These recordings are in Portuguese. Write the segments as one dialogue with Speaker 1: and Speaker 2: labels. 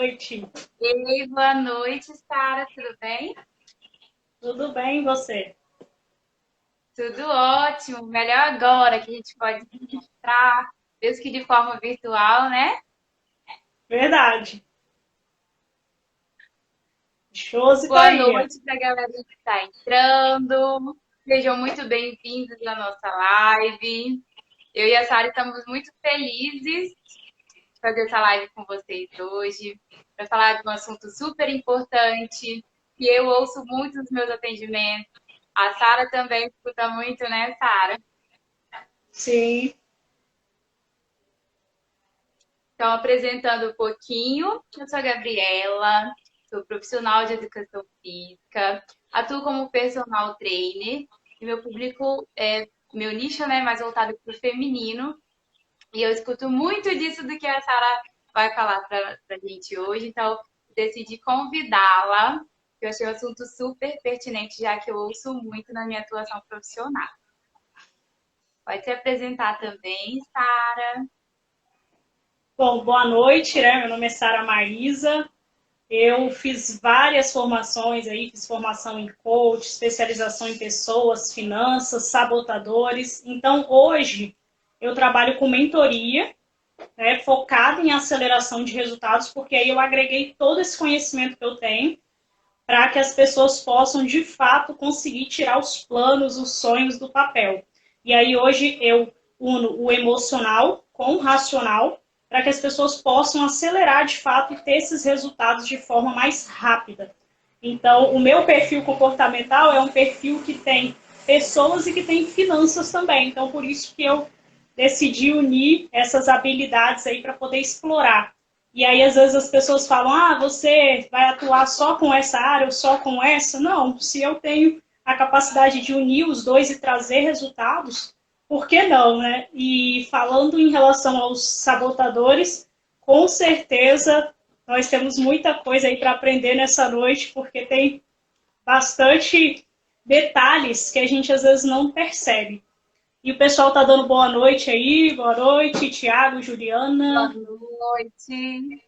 Speaker 1: noite.
Speaker 2: Ei, boa noite, Sara, tudo bem?
Speaker 1: Tudo bem, e você?
Speaker 2: Tudo ótimo, melhor agora que a gente pode se encontrar, mesmo que de forma virtual, né?
Speaker 1: Verdade. Josi tá
Speaker 2: Boa
Speaker 1: aí.
Speaker 2: noite para a galera que está entrando, sejam muito bem-vindos à nossa live. Eu e a Sara estamos muito felizes de fazer essa live com vocês hoje, para falar de um assunto super importante, que eu ouço muito nos meus atendimentos. A Sara também escuta muito, né, Sara?
Speaker 1: Sim.
Speaker 2: Então, apresentando um pouquinho, eu sou a Gabriela, sou profissional de educação física, atuo como personal trainer e meu público meu nicho, né, mais voltado para o feminino. E eu escuto muito disso do que a Sara vai falar para a gente hoje, então decidi convidá-la, que eu achei um assunto super pertinente, já que eu ouço muito na minha atuação profissional. Pode se apresentar também, Sara.
Speaker 1: Bom, boa noite, né? Meu nome é Sara Maísa. Eu fiz várias formações aí, fiz formação em coach, especialização em pessoas, finanças, sabotadores. Então, hoje, eu trabalho com mentoria, né, focada em aceleração de resultados, porque aí eu agreguei todo esse conhecimento que eu tenho para que as pessoas possam, de fato, conseguir tirar os planos, os sonhos do papel. E aí hoje eu uno o emocional com o racional para que as pessoas possam acelerar, de fato, e ter esses resultados de forma mais rápida. Então, o meu perfil comportamental é um perfil que tem pessoas e que tem finanças também. Então, por isso que eu decidi unir essas habilidades aí para poder explorar. E aí, às vezes, as pessoas falam, ah, você vai atuar só com essa área ou só com essa? Não, se eu tenho a capacidade de unir os dois e trazer resultados, por que não, né? E falando em relação aos sabotadores, com certeza nós temos muita coisa aí para aprender nessa noite, porque tem bastante detalhes que a gente às vezes não percebe. E o pessoal tá dando boa noite, Tiago,
Speaker 2: Boa
Speaker 1: Juliana.
Speaker 2: noite.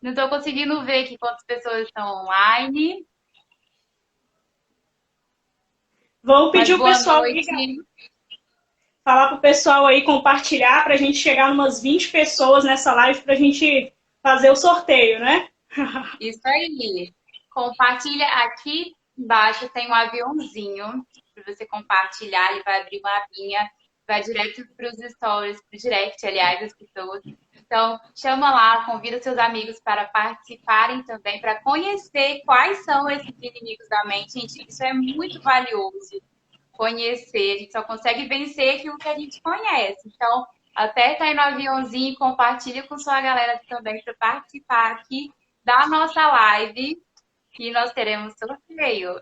Speaker 2: Não estou conseguindo ver aqui quantas pessoas estão online,
Speaker 1: Vamos
Speaker 2: mas
Speaker 1: pedir o
Speaker 2: boa
Speaker 1: pessoal aí,
Speaker 2: noite.
Speaker 1: falar pro pessoal aí compartilhar para a gente chegar umas 20 pessoas nessa live para a gente fazer o sorteio, né?
Speaker 2: Isso aí. Compartilha aqui embaixo tem um aviãozinho para você compartilhar. Ele vai abrir uma abinha, vai direto para os stories, para o direct, aliás, das pessoas. Então, chama lá, convida seus amigos para participarem também, para conhecer quais são esses inimigos da mente. Gente, isso é muito valioso. Conhecer, a gente só consegue vencer aquilo que a gente conhece. Então, aperta aí no aviãozinho e compartilha com sua galera também para participar aqui da nossa live, que nós teremos sorteio.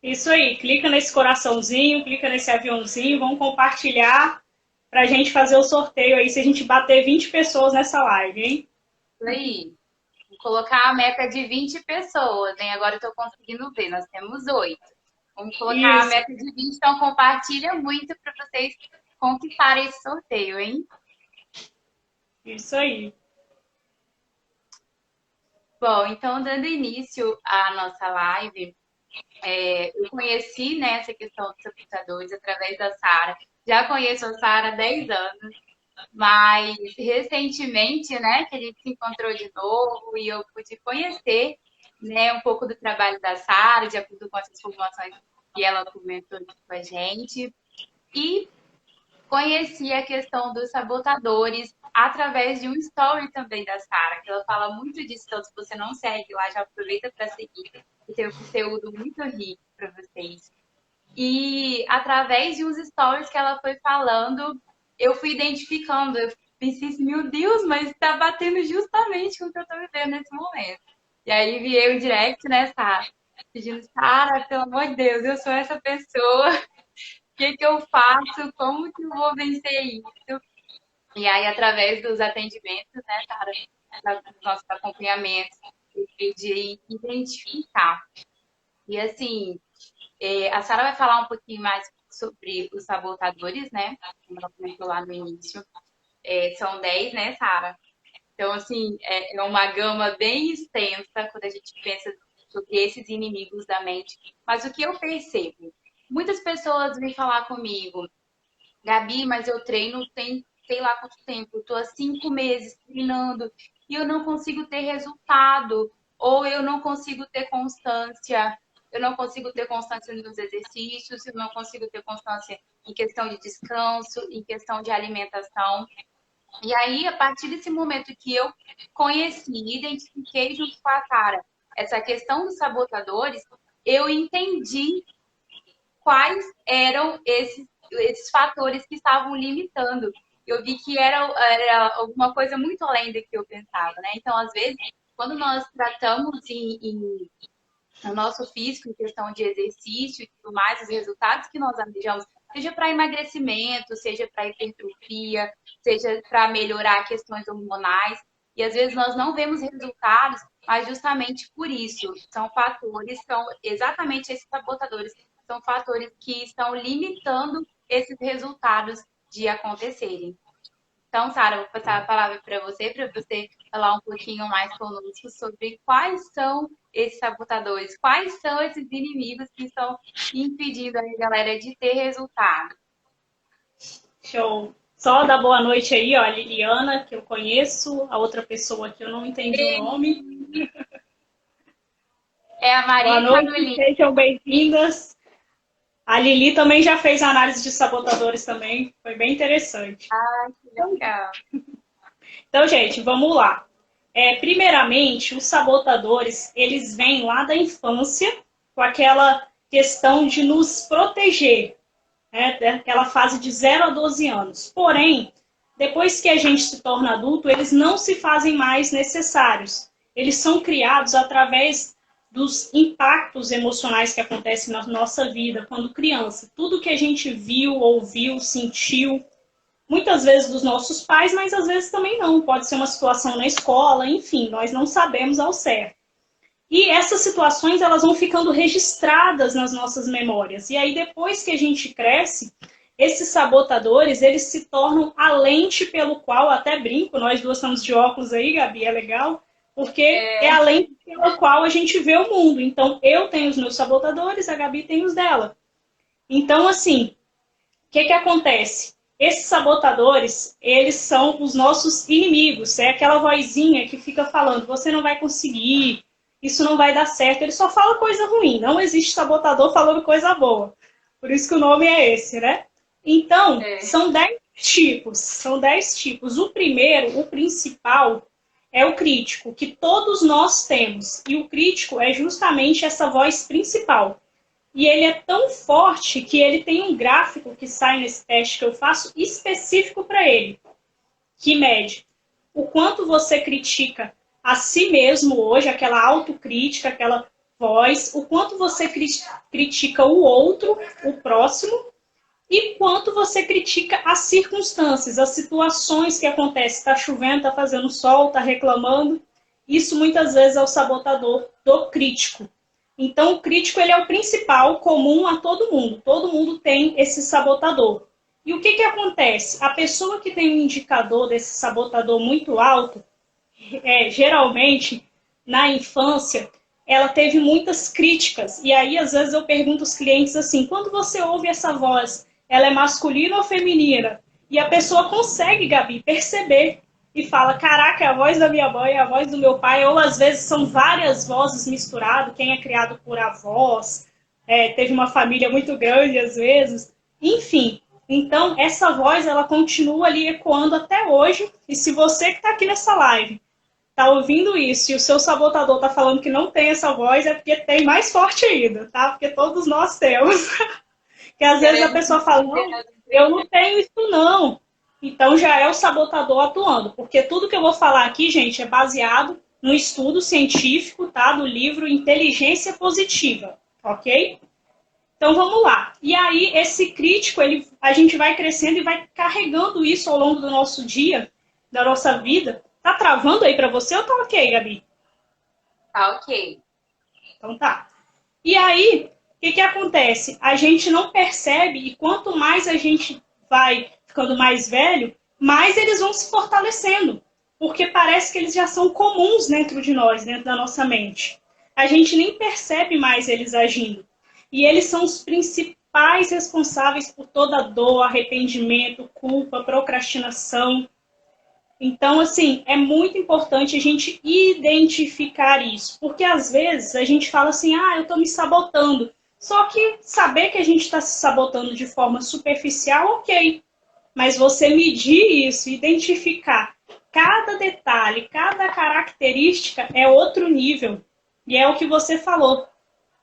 Speaker 1: Isso aí, clica nesse coraçãozinho, clica nesse aviãozinho, vamos compartilhar para a gente fazer o sorteio aí, se a gente bater 20 pessoas nessa live, hein?
Speaker 2: Isso aí. Vou colocar a meta de 20 pessoas, hein? Agora eu estou conseguindo ver, nós temos 8. Vamos colocar a
Speaker 1: Isso,
Speaker 2: meta de 20, então compartilha muito para vocês conquistarem esse sorteio, hein?
Speaker 1: isso aí.
Speaker 2: Bom, então, dando início à nossa live, eu conheci, né, essa questão dos sabotadores através da Sara. Já conheço a Sara há 10 anos, mas recentemente, né, que a gente se encontrou de novo e eu pude conhecer, né, um pouco do trabalho da Sara, de acordo com essas informações que ela comentou aqui com a gente. E conheci a questão dos sabotadores através de um story também da Sara, que ela fala muito disso. Então, se você não segue lá, já aproveita para seguir, que tem um conteúdo muito rico para vocês. E através de uns stories que ela foi falando, eu fui identificando. Eu pensei assim, meu Deus, mas está batendo justamente com o que eu estou vivendo nesse momento. E aí enviei um direct, né, Sara? Pedindo, Sara, pelo amor de Deus, eu sou essa pessoa. O que que eu faço? Como que eu vou vencer isso? E aí, através dos atendimentos, né, Sara, dos nossos acompanhamentos, eu pude identificar. E assim, a Sara vai falar um pouquinho mais sobre os sabotadores, né? Como ela comentou lá no início. São 10, né, Sara? Então, assim, é uma gama bem extensa quando a gente pensa sobre esses inimigos da mente. Mas o que eu percebo? Muitas pessoas vêm falar comigo, Gabi, mas eu treino tem sei lá quanto tempo, estou há 5 meses treinando e eu não consigo ter resultado, ou eu não consigo ter constância, eu não consigo ter constância nos exercícios, eu não consigo ter constância em questão de descanso, em questão de alimentação. E aí, a partir desse momento que eu conheci, identifiquei junto com a Tara essa questão dos sabotadores, eu entendi quais eram esses fatores que estavam limitando. Eu vi que era alguma coisa muito além do que eu pensava, né? Então, às vezes, quando nós tratamos no nosso físico, em questão de exercício e tudo mais, os resultados que nós almejamos, seja para emagrecimento, seja para hipertrofia, seja para melhorar questões hormonais, e às vezes nós não vemos resultados, mas justamente por isso, são exatamente esses sabotadores, são fatores que estão limitando esses resultados de acontecerem. Então, Sara, vou passar a palavra para você falar um pouquinho mais conosco sobre quais são esses sabotadores, quais são esses inimigos que estão impedindo a galera de ter resultado.
Speaker 1: Show. Só dar boa noite aí, ó, a Liliana, que eu conheço, a outra pessoa que eu não entendi o nome.
Speaker 2: É a
Speaker 1: Boa
Speaker 2: Maria
Speaker 1: noite, sejam bem-vindas. A Lili também já fez análise de sabotadores também, foi bem interessante.
Speaker 2: Ah, que legal.
Speaker 1: Então, gente, vamos lá. Primeiramente, os sabotadores, eles vêm lá da infância, com aquela questão de nos proteger, né? Daquela fase de 0 a 12 anos. Porém, depois que a gente se torna adulto, eles não se fazem mais necessários. Eles são criados através dos impactos emocionais que acontecem na nossa vida quando criança. Tudo que a gente viu, ouviu, sentiu, muitas vezes dos nossos pais, mas às vezes também não. Pode ser uma situação na escola, enfim, nós não sabemos ao certo. E essas situações, elas vão ficando registradas nas nossas memórias. E aí, depois que a gente cresce, esses sabotadores, eles se tornam a lente pelo qual, até brinco, nós duas estamos de óculos aí, Gabi, é legal, porque é a lente pela qual a gente vê o mundo. Então, eu tenho os meus sabotadores, a Gabi tem os dela. Então, assim, o que acontece? Esses sabotadores, eles são os nossos inimigos. É aquela vozinha que fica falando, você não vai conseguir, isso não vai dar certo. Ele só fala coisa ruim. Não existe sabotador falando coisa boa. Por isso que o nome é esse, né? Então, são 10 tipos. São 10 tipos. O primeiro, o principal, é o crítico, que todos nós temos. E o crítico é justamente essa voz principal. E ele é tão forte que ele tem um gráfico que sai nesse teste que eu faço específico para ele, que mede o quanto você critica a si mesmo hoje, aquela autocrítica, aquela voz, o quanto você critica o outro, o próximo, e quanto você critica as circunstâncias, as situações que acontecem. Está chovendo, está fazendo sol, está reclamando. Isso muitas vezes é o sabotador do crítico. Então, o crítico ele é o principal, comum a todo mundo. Todo mundo tem esse sabotador. E o que acontece? A pessoa que tem um indicador desse sabotador muito alto, geralmente, na infância, ela teve muitas críticas. E aí, às vezes, eu pergunto aos clientes assim, quando você ouve essa voz, ela é masculina ou feminina? E a pessoa consegue, Gabi, perceber e fala, caraca, é a voz da minha mãe, é a voz do meu pai, ou às vezes são várias vozes misturadas, quem é criado por avós, teve uma família muito grande às vezes, enfim. Então, essa voz, ela continua ali ecoando até hoje, e se você que está aqui nessa live está ouvindo isso e o seu sabotador está falando que não tem essa voz, é porque tem mais forte ainda, tá? Porque todos nós temos. Que às vezes a pessoa fala, não, eu não tenho isso não. Então já é o sabotador atuando, porque tudo que eu vou falar aqui, gente, é baseado no estudo científico, tá? Do livro Inteligência Positiva, ok? Então vamos lá. E aí esse crítico, a gente vai crescendo e vai carregando isso ao longo do nosso dia, da nossa vida. Tá travando aí para você ou tá ok, Gabi?
Speaker 2: Tá ok.
Speaker 1: Então tá. E aí, o que acontece? A gente não percebe e quanto mais a gente vai ficando mais velho, mais eles vão se fortalecendo, porque parece que eles já são comuns dentro de nós, dentro da nossa mente. A gente nem percebe mais eles agindo. E eles são os principais responsáveis por toda dor, arrependimento, culpa, procrastinação. Então, assim, é muito importante a gente identificar isso. Porque às vezes a gente fala assim, ah, eu estou me sabotando. Só que saber que a gente está se sabotando de forma superficial, ok. Mas você medir isso, identificar cada detalhe, cada característica é outro nível. E é o que você falou.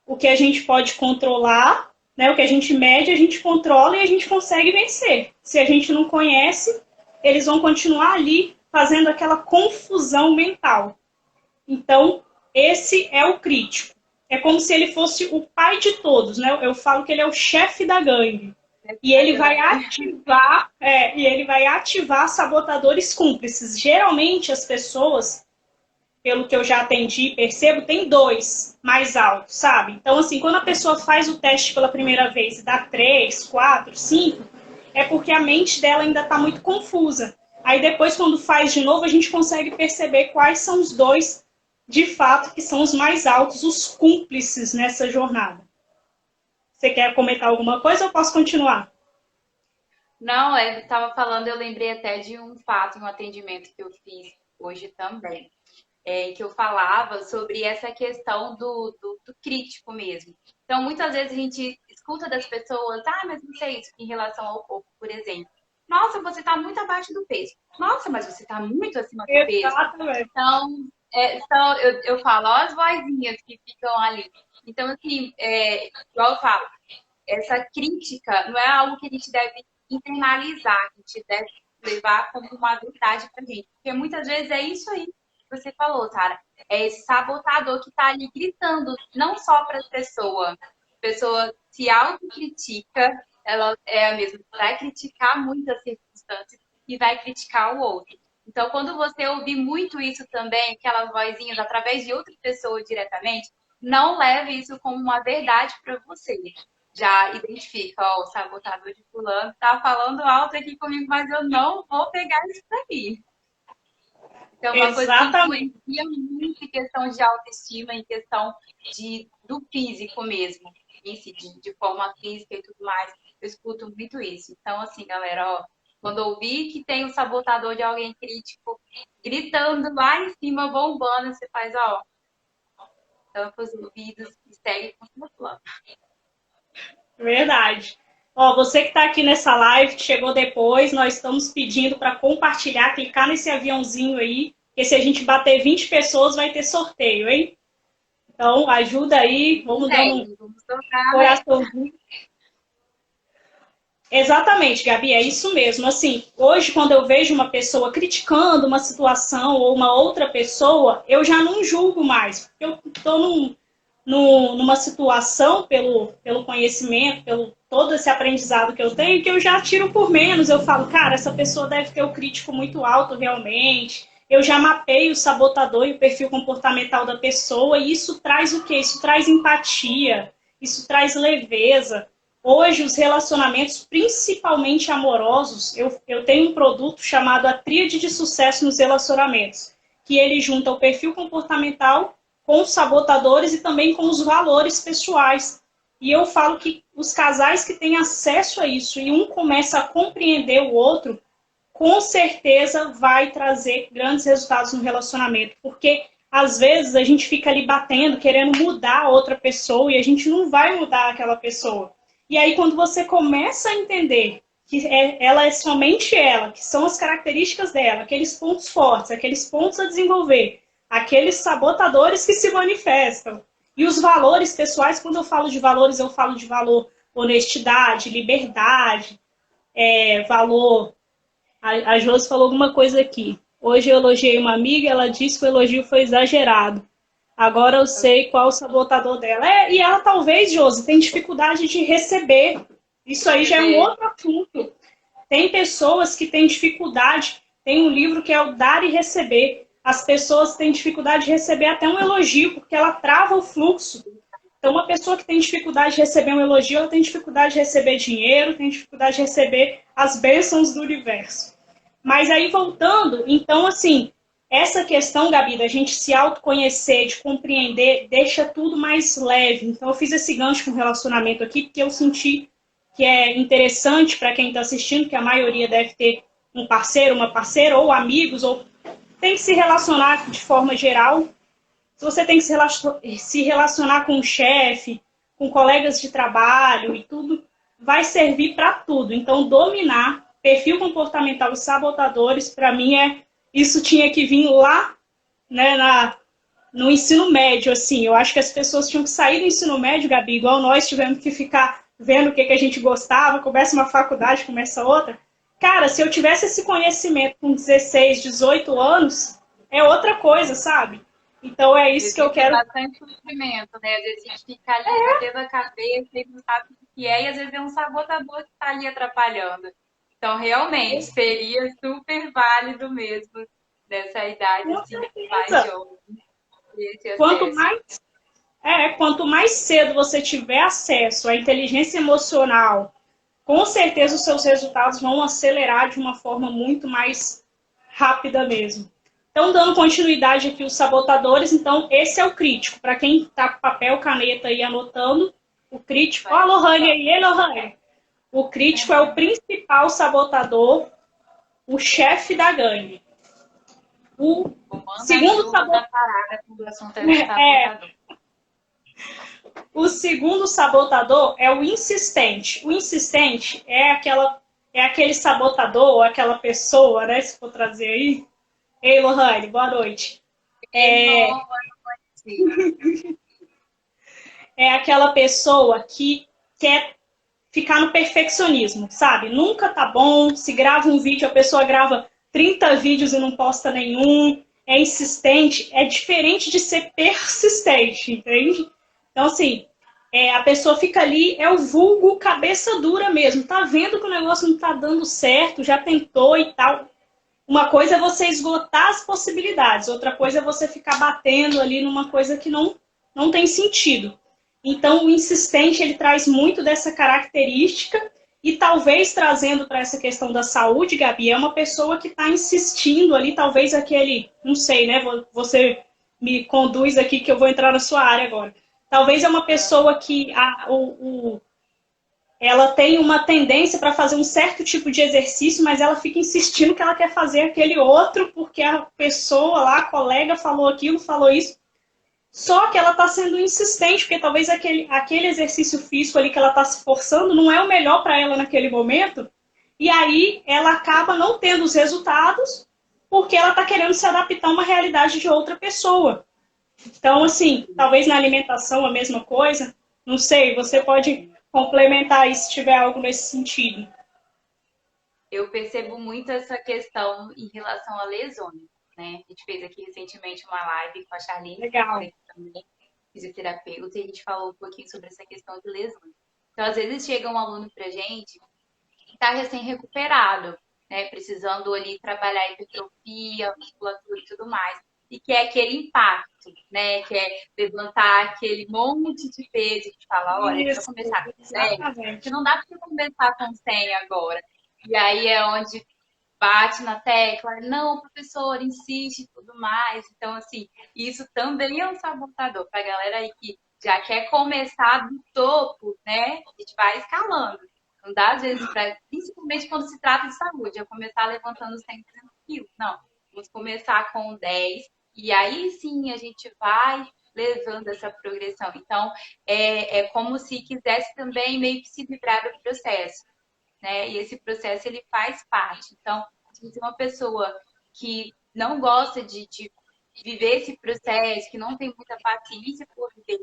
Speaker 1: O que a gente pode controlar, né? O que a gente mede, a gente controla e a gente consegue vencer. Se a gente não conhece, eles vão continuar ali fazendo aquela confusão mental. Então, esse é o crítico. É como se ele fosse o pai de todos, né? Eu falo que ele é o chefe da gangue. E ele vai ativar sabotadores cúmplices. Geralmente as pessoas, pelo que eu já atendi e percebo, tem 2 mais altos, sabe? Então, assim, quando a pessoa faz o teste pela primeira vez e dá 3, 4, 5, é porque a mente dela ainda está muito confusa. Aí depois, quando faz de novo, a gente consegue perceber quais são os 2, de fato, que são os mais altos, os cúmplices nessa jornada. Você quer comentar alguma coisa ou posso continuar?
Speaker 2: Não, eu estava falando, eu lembrei até de um fato, um atendimento que eu fiz hoje também, que eu falava sobre essa questão do crítico mesmo. Então, muitas vezes a gente escuta das pessoas, ah, mas não sei isso, em relação ao corpo, por exemplo. Nossa, você está muito abaixo do peso. Nossa, mas você está muito acima do peso.
Speaker 1: Exatamente.
Speaker 2: Então eu falo, ó, as vozinhas que ficam ali. Então, assim, igual eu falo, essa crítica não é algo que a gente deve internalizar, que a gente deve levar como uma verdade pra gente. Porque muitas vezes é isso aí que você falou, Tara. É esse sabotador que tá ali gritando, não só para a pessoa se autocritica, ela é a mesma, vai criticar muitas circunstâncias e vai criticar o outro. Então, quando você ouvir muito isso também, aquelas vozinhas através de outra pessoa diretamente, não leve isso como uma verdade para você. Já identifica, ó, o sabotador de fulano tá falando alto aqui comigo, mas eu não vou pegar isso daqui. Então, uma coisa que influencia muito em questão de autoestima, em questão do físico mesmo, de forma física e tudo mais. Eu escuto muito isso. Então, assim, galera, ó, quando ouvir que tem o sabotador de alguém crítico gritando lá em cima, bombando, você faz, ó, tampa os ouvidos e segue com o seu plano.
Speaker 1: Verdade. Ó, você que está aqui nessa live, que chegou depois, nós estamos pedindo para compartilhar, clicar nesse aviãozinho aí, porque se a gente bater 20 pessoas, vai ter sorteio, hein? Então, ajuda aí, vamos dar um coraçãozinho. Exatamente, Gabi, é isso mesmo. Assim, hoje, quando eu vejo uma pessoa criticando uma situação ou uma outra pessoa, eu já não julgo mais, porque eu estou numa situação, pelo conhecimento, pelo todo esse aprendizado que eu tenho, que eu já tiro por menos. Eu falo, cara, essa pessoa deve ter o crítico muito alto realmente. Eu já mapeio o sabotador e o perfil comportamental da pessoa, e isso traz o quê? Isso traz empatia, isso traz leveza. Hoje, os relacionamentos, principalmente amorosos, eu tenho um produto chamado a Tríade de Sucesso nos Relacionamentos, que ele junta o perfil comportamental com os sabotadores e também com os valores pessoais. E eu falo que os casais que têm acesso a isso e um começa a compreender o outro, com certeza vai trazer grandes resultados no relacionamento. Porque, às vezes, a gente fica ali batendo, querendo mudar a outra pessoa e a gente não vai mudar aquela pessoa. E aí, quando você começa a entender que ela é somente ela, que são as características dela, aqueles pontos fortes, aqueles pontos a desenvolver, aqueles sabotadores que se manifestam. E os valores pessoais, quando eu falo de valores, eu falo de valor honestidade, liberdade, valor... A Josi falou alguma coisa aqui. Hoje eu elogiei uma amiga, ela disse que o elogio foi exagerado. Agora eu sei qual o sabotador dela. E ela talvez, Josi, tem dificuldade de receber. Isso aí já é um outro assunto. Tem pessoas que têm dificuldade. Tem um livro que é o Dar e Receber. As pessoas têm dificuldade de receber até um elogio, porque ela trava o fluxo. Então, uma pessoa que tem dificuldade de receber um elogio, ela tem dificuldade de receber dinheiro, tem dificuldade de receber as bênçãos do universo. Mas aí voltando, então assim, essa questão, Gabi, da gente se autoconhecer, de compreender, deixa tudo mais leve. Então eu fiz esse gancho com relacionamento aqui, porque eu senti que é interessante para quem está assistindo, que a maioria deve ter um parceiro, uma parceira, ou amigos, ou tem que se relacionar de forma geral. Se você tem que se relacionar com o chefe, com colegas de trabalho e tudo, vai servir para tudo. Então, dominar perfil comportamental e sabotadores, para mim, isso tinha que vir lá, né, no ensino médio, assim. Eu acho que as pessoas tinham que sair do ensino médio, Gabi, igual nós tivemos que ficar vendo o que a gente gostava, começa uma faculdade, começa outra. Cara, se eu tivesse esse conhecimento com 16, 18 anos, é outra coisa, sabe? Então é isso que eu
Speaker 2: Existe
Speaker 1: quero.
Speaker 2: bastante sofrimento, né? Às vezes a gente fica ali batendo a cabeça e não sabe o que é, e às vezes é um sabotador que está ali atrapalhando. Então, realmente, seria super válido mesmo nessa idade,
Speaker 1: Com
Speaker 2: assim, mais
Speaker 1: certeza.
Speaker 2: jovem, esse
Speaker 1: Quanto
Speaker 2: acesso.
Speaker 1: mais, quanto mais cedo você tiver acesso à inteligência emocional, com certeza os seus resultados vão acelerar de uma forma muito mais rápida mesmo. Então, dando continuidade aqui os sabotadores, então esse é o crítico. Para quem está com papel, caneta aí anotando, o crítico. Ó, a Lohane aí, Lohane. O crítico é o principal sabotador, o chefe da gangue. O
Speaker 2: O
Speaker 1: segundo
Speaker 2: manda-chuva da
Speaker 1: sabotador.
Speaker 2: parada quando o assunto é sabotador.
Speaker 1: O segundo sabotador é o insistente. O insistente é aquele sabotador, ou aquela pessoa, né? Se for trazer aí. Ei, Lohane, boa noite. É,
Speaker 2: Hello, sim.
Speaker 1: é aquela pessoa que quer ficar no perfeccionismo, sabe? Nunca tá bom. Se grava um vídeo, a pessoa grava 30 vídeos e não posta nenhum. É insistente. É diferente de ser persistente, entende? Então, assim, a pessoa fica ali, é o vulgo cabeça dura mesmo. Tá vendo que o negócio não tá dando certo, já tentou e tal. Uma coisa é você esgotar as possibilidades, outra coisa é você ficar batendo ali numa coisa que não tem sentido. Então, o insistente, ele traz muito dessa característica e talvez trazendo para essa questão da saúde, Gabi, é uma pessoa que está insistindo ali, talvez aquele, não sei, né? Você me conduz aqui que eu vou entrar na sua área agora. Talvez é uma pessoa que ela tem uma tendência para fazer um certo tipo de exercício, mas ela fica insistindo que ela quer fazer aquele outro porque a pessoa lá, a colega, falou aquilo, falou isso. Só que ela está sendo insistente, porque talvez aquele exercício físico ali que ela está se forçando não é o melhor para ela naquele momento. E aí ela acaba não tendo os resultados porque ela está querendo se adaptar a uma realidade de outra pessoa. Então, assim, talvez na alimentação a mesma coisa. Não sei, você pode complementar aí se tiver algo nesse sentido.
Speaker 2: Eu percebo muito essa questão em relação a lesões, né? A gente fez aqui recentemente uma live com a Charlene,
Speaker 1: Legal.
Speaker 2: que também fisioterapeuta, e a gente falou um pouquinho sobre essa questão de lesões. Então, às vezes chega um aluno pra gente que está recém-recuperado, né? Precisando ali trabalhar hipertrofia, musculatura e tudo mais. E quer aquele impacto, né? Quer levantar aquele monte de peso que fala, olha, deixa eu
Speaker 1: Isso,
Speaker 2: começar com 100, que
Speaker 1: exatamente.
Speaker 2: não dá para você começar com 100 agora. E aí é onde bate na tecla, não, professor, insiste e tudo mais. Então, assim, isso também é um sabotador para a galera aí que já quer começar do topo, né? A gente vai escalando. Não dá, às vezes, principalmente quando se trata de saúde, eu começar levantando 100, 200 quilos. Não, vamos começar com 10 e aí sim a gente vai levando essa progressão. Então, é como se quisesse também meio que se livrar do processo, né? E esse processo ele faz parte. Então, se você é uma pessoa que não gosta de viver esse processo, que não tem muita paciência por viver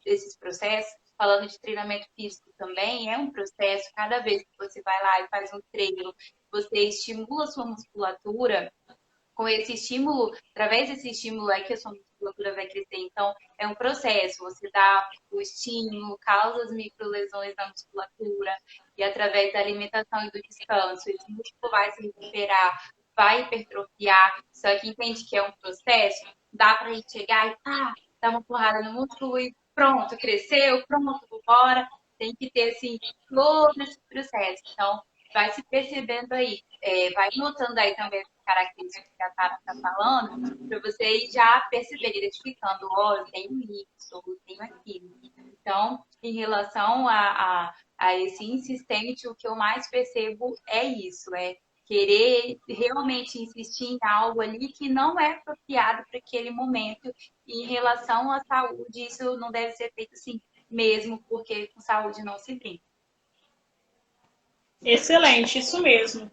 Speaker 2: esses processos, falando de treinamento físico também, é um processo. Cada vez que você vai lá e faz um treino, você estimula a sua musculatura, com esse estímulo, através desse estímulo é que a sua musculatura vai crescer. Então, é um processo. Você dá o estímulo, causa as microlesões na musculatura, e através da alimentação e do descanso, esse músculo vai se recuperar, vai hipertrofiar. Só que entende que é um processo, dá pra gente chegar e pá, dar uma porrada no músculo e pronto, cresceu, pronto, vambora. Tem que ter, assim, todo esse processo. Então, vai se percebendo aí, vai notando aí também as características que a Tara está falando, para você ir já perceber, identificando, ó, eu tenho isso, eu tenho aquilo. Então, em relação a esse insistente, o que eu mais percebo é isso, é querer realmente insistir em algo ali que não é apropriado para aquele momento. E em relação à saúde, isso não deve ser feito assim mesmo, porque com saúde não se brinca.
Speaker 1: Excelente, isso mesmo.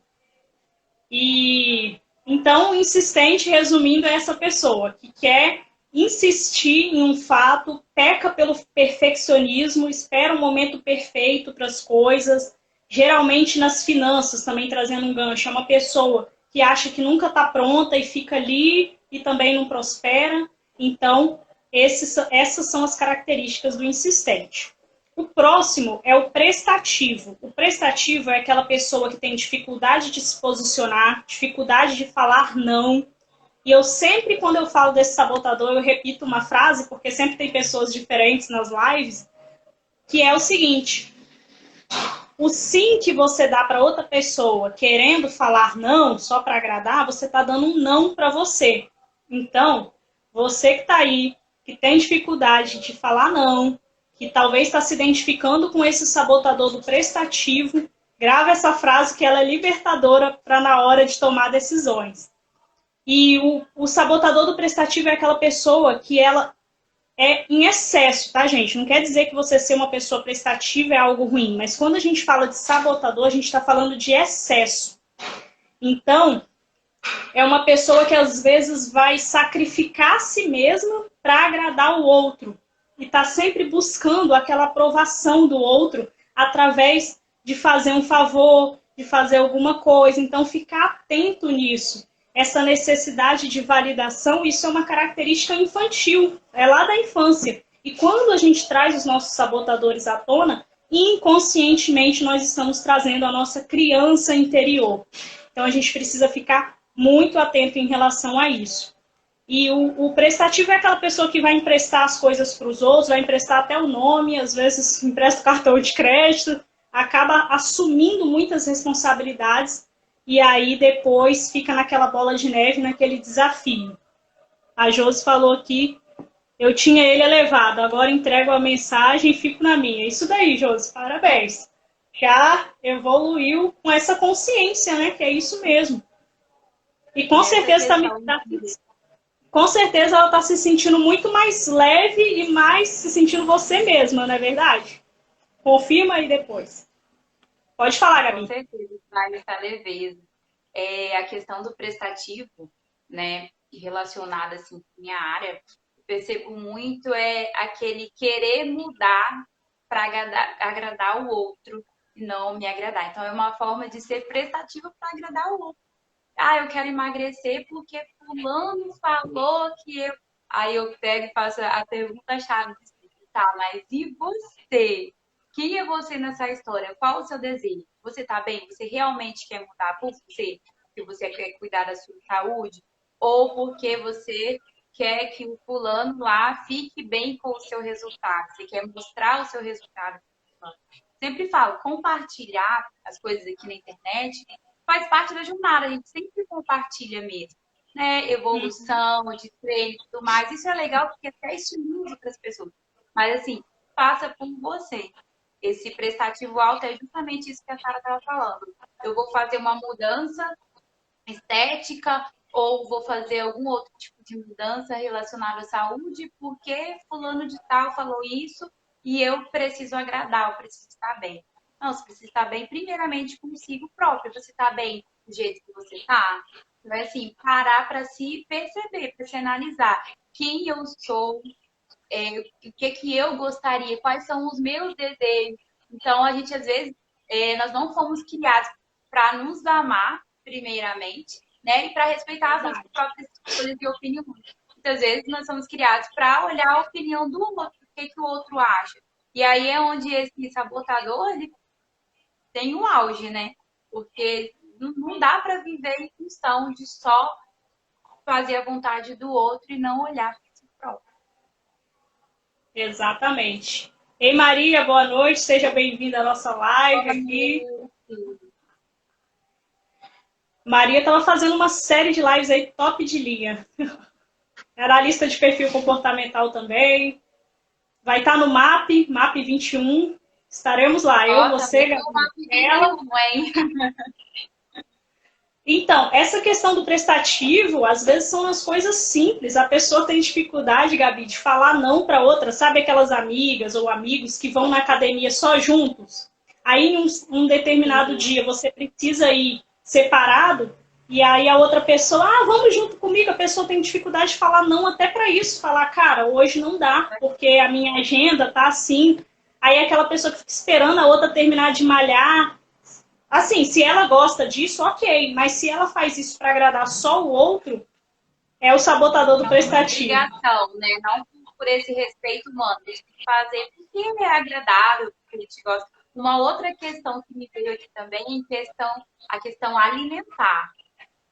Speaker 1: E então, insistente, resumindo, é essa pessoa que quer insistir em um fato, peca pelo perfeccionismo, espera um momento perfeito para as coisas. Geralmente nas finanças, também trazendo um gancho, é uma pessoa que acha que nunca está pronta e fica ali e também não prospera. Então, essas são as características do insistente. O próximo é o prestativo. O prestativo é aquela pessoa que tem dificuldade de se posicionar, dificuldade de falar não. E eu sempre, quando eu falo desse sabotador, eu repito uma frase, porque sempre tem pessoas diferentes nas lives, que é o seguinte: o sim que você dá para outra pessoa querendo falar não, só para agradar, você está dando um não para você. Então, você que está aí, que tem dificuldade de falar não, que talvez está se identificando com esse sabotador do prestativo, grava essa frase que ela é libertadora para na hora de tomar decisões. E o sabotador do prestativo é aquela pessoa que ela é em excesso, tá, gente? Não quer dizer que você ser uma pessoa prestativa é algo ruim, mas quando a gente fala de sabotador, a gente está falando de excesso. Então, é uma pessoa que às vezes vai sacrificar a si mesma para agradar o outro. E está sempre buscando aquela aprovação do outro através de fazer um favor, de fazer alguma coisa. Então, ficar atento nisso. Essa necessidade de validação, isso é uma característica infantil, é lá da infância. E quando a gente traz os nossos sabotadores à tona, inconscientemente nós estamos trazendo a nossa criança interior. Então a gente precisa ficar muito atento em relação a isso. E o prestativo é aquela pessoa que vai emprestar as coisas para os outros, vai emprestar até o nome, às vezes empresta o cartão de crédito, acaba assumindo muitas responsabilidades e aí depois fica naquela bola de neve, naquele desafio. A Josi falou aqui, eu tinha ele elevado, agora entrego a mensagem e fico na minha. Isso daí, Josi, parabéns. Já evoluiu com essa consciência, né? Que é isso mesmo. E com certeza com certeza ela está se sentindo muito mais leve e mais se sentindo você mesma, não é verdade? Confirma aí depois. Pode falar, Gabi.
Speaker 2: Com certeza, vai estar leveza. A questão do prestativo, né, relacionada assim com minha área, eu percebo muito aquele querer mudar para agradar o outro e não me agradar. Então é uma forma de ser prestativo para agradar o outro. Ah, eu quero emagrecer porque fulano falou que eu. Aí eu pego e faço a pergunta-chave, tá, mas e você? Quem é você nessa história? Qual o seu desejo? Você tá bem? Você realmente quer mudar por você? Que você quer cuidar da sua saúde? Ou porque você quer que o fulano lá fique bem com o seu resultado? Você quer mostrar o seu resultado? Sempre falo, compartilhar as coisas aqui na internet faz parte da jornada, a gente sempre compartilha mesmo, né? Evolução, de treino e tudo mais. Isso é legal porque até estimula outras pessoas. Mas assim, passa por você. Esse prestativo alto é justamente isso que a Sara estava falando. Eu vou fazer uma mudança estética ou vou fazer algum outro tipo de mudança relacionada à saúde porque fulano de tal falou isso e eu preciso agradar, eu preciso estar bem. Não, você precisa estar bem primeiramente consigo próprio. Você está bem do jeito que você está? Vai assim, parar para se perceber, para se analisar quem eu sou, o que eu gostaria, quais são os meus desejos. Então, a gente, às vezes, nós não fomos criados para nos amar, primeiramente, né? E para respeitar as nossas próprias escolhas e opiniões. Muitas vezes, nós somos criados para olhar a opinião do outro, o que o outro acha. E aí é onde esse sabotador ele tem o auge, né? Porque não dá para viver em função de só fazer a vontade do outro e não olhar para si próprio.
Speaker 1: Exatamente. Ei, Maria, boa noite, seja bem-vinda à nossa live aqui. Maria estava fazendo uma série de lives aí top de linha. Analista de perfil comportamental também. Vai estar no MAP 21. Estaremos lá, eu,
Speaker 2: Ó,
Speaker 1: você,
Speaker 2: também é
Speaker 1: Gabi,
Speaker 2: uma
Speaker 1: ela.
Speaker 2: 21, hein?
Speaker 1: Então, essa questão do prestativo, às vezes são as coisas simples. A pessoa tem dificuldade, Gabi, de falar não para outra. Sabe aquelas amigas ou amigos que vão na academia só juntos? Aí, em um determinado
Speaker 2: Sim.
Speaker 1: dia, você precisa ir separado, e aí a outra pessoa, vamos junto comigo. A pessoa tem dificuldade de falar não até para isso. Falar, cara, hoje não dá, porque a minha agenda tá assim. Aí aquela pessoa que fica esperando a outra terminar de malhar. Assim, se ela gosta disso, ok. Mas se ela faz isso para agradar só o outro, é o sabotador do
Speaker 2: Não por
Speaker 1: prestativo.
Speaker 2: obrigação, né? Não por esse respeito humano. A gente tem que fazer porque é agradável, porque a gente gosta. Uma outra questão que me veio aqui também é a questão alimentar,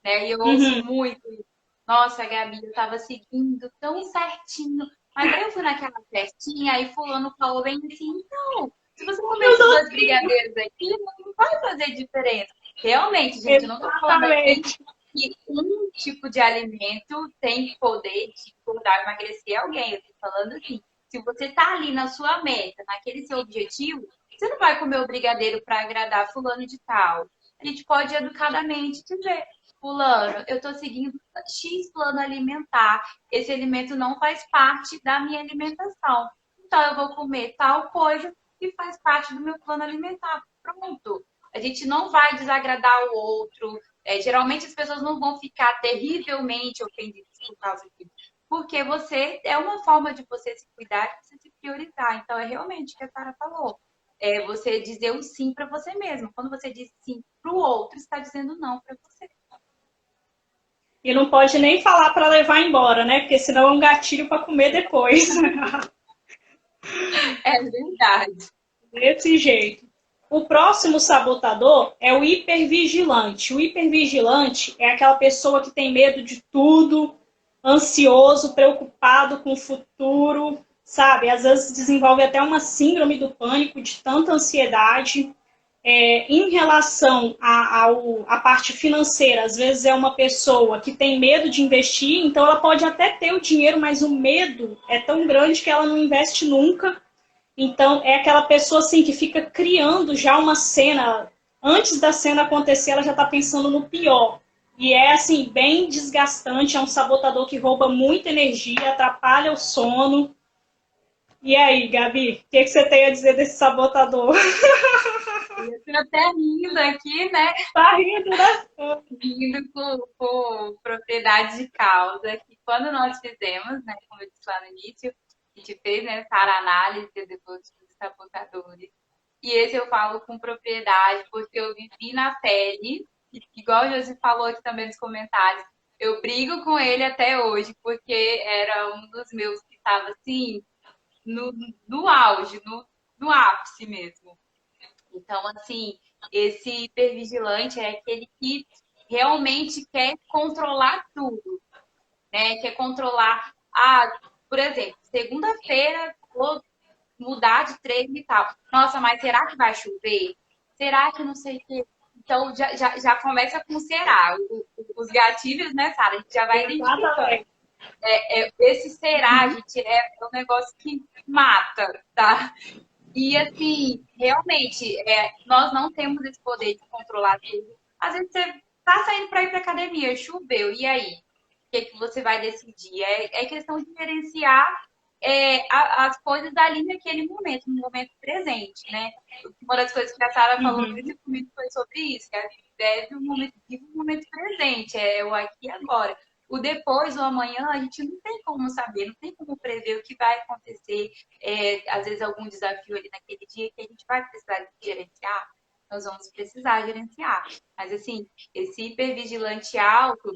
Speaker 2: né? E eu ouço
Speaker 1: Uhum.
Speaker 2: muito isso. Nossa, Gabi, eu tava seguindo tão certinho. Mas aí eu fui naquela festinha, aí fulano falou bem assim, então, se você comer
Speaker 1: Eu
Speaker 2: esses
Speaker 1: não
Speaker 2: 2 brigadeiros aqui, não vai fazer diferença. Realmente, gente, eu não tô falando aqui
Speaker 1: exatamente.
Speaker 2: que um tipo de alimento tem poder de engordar e emagrecer alguém. Eu tô falando assim, se você tá ali na sua meta, naquele seu objetivo, você não vai comer o brigadeiro para agradar fulano de tal. A gente pode educadamente dizer, fulano, eu tô seguindo X plano alimentar. Esse alimento não faz parte da minha alimentação. Então eu vou comer tal coisa que faz parte do meu plano alimentar. Pronto. A gente não vai desagradar o outro, geralmente as pessoas não vão ficar terrivelmente ofendidas por causa disso. Porque você é uma forma de você se cuidar, de você se priorizar. Então, é realmente o que a Sara falou. É você dizer um sim para você mesmo. Quando você diz sim para o outro, está dizendo não para você.
Speaker 1: E não pode nem falar para levar embora, né? Porque senão é um gatilho para comer depois.
Speaker 2: É verdade.
Speaker 1: Desse jeito. O próximo sabotador é o hipervigilante. O hipervigilante é aquela pessoa que tem medo de tudo, ansioso, preocupado com o futuro, sabe? Às vezes desenvolve até uma síndrome do pânico de tanta ansiedade. Em relação à parte financeira, às vezes é uma pessoa que tem medo de investir, então ela pode até ter o dinheiro, mas o medo é tão grande que ela não investe nunca. Então, é aquela pessoa assim que fica criando já uma cena. Antes da cena acontecer, ela já está pensando no pior. E é assim, bem desgastante, é um sabotador que rouba muita energia, atrapalha o sono. E aí, Gabi, o que você tem a dizer desse sabotador?
Speaker 2: Eu tô até rindo aqui, né?
Speaker 1: Tá rindo, né?
Speaker 2: Rindo com propriedade de causa, que quando nós fizemos, né, como eu disse lá no início, a gente fez, né, para análise depois dos sabotadores. E esse eu falo com propriedade, porque eu vivi na pele, igual o Josi falou aqui também nos comentários, eu brigo com ele até hoje, porque era um dos meus que estava assim, no, no auge, no ápice mesmo. Então, assim, esse hipervigilante é aquele que realmente quer controlar tudo, né? Quer controlar, por exemplo, segunda-feira vou mudar de treino e tal. Nossa, mas será que vai chover? Será que não sei o quê? Então, já começa com será. Os gatilhos, né, Sara? A gente já vai identificando.
Speaker 1: Exatamente.
Speaker 2: Esse será, gente, é um negócio que mata, tá? E assim, realmente, nós não temos esse poder de controlar tudo. Às vezes você tá saindo para ir para academia, choveu, e aí? O que, que você vai decidir? É questão de gerenciar as coisas ali naquele momento, no momento presente, né? Uma das coisas que a Sara falou
Speaker 1: Uhum.
Speaker 2: muito comigo foi sobre isso, que a gente deve vive o momento presente, é o aqui e agora. O depois, o amanhã, a gente não tem como saber, não tem como prever o que vai acontecer, às vezes algum desafio ali naquele dia que a gente vai precisar gerenciar, nós vamos precisar gerenciar. Mas assim, esse hipervigilante alto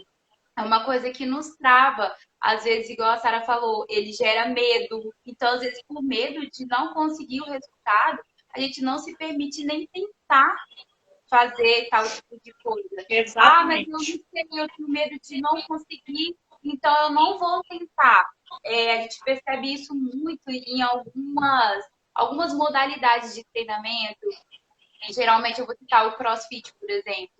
Speaker 2: é uma coisa que nos trava. Às vezes, igual a Sara falou, ele gera medo. Então, às vezes, por medo de não conseguir o resultado, a gente não se permite nem tentar fazer tal tipo de coisa. Mas eu não
Speaker 1: Exatamente.
Speaker 2: sei, eu tenho medo de não conseguir, então eu não vou tentar. A gente percebe isso muito em algumas modalidades de treinamento. Geralmente eu vou citar o CrossFit, por exemplo.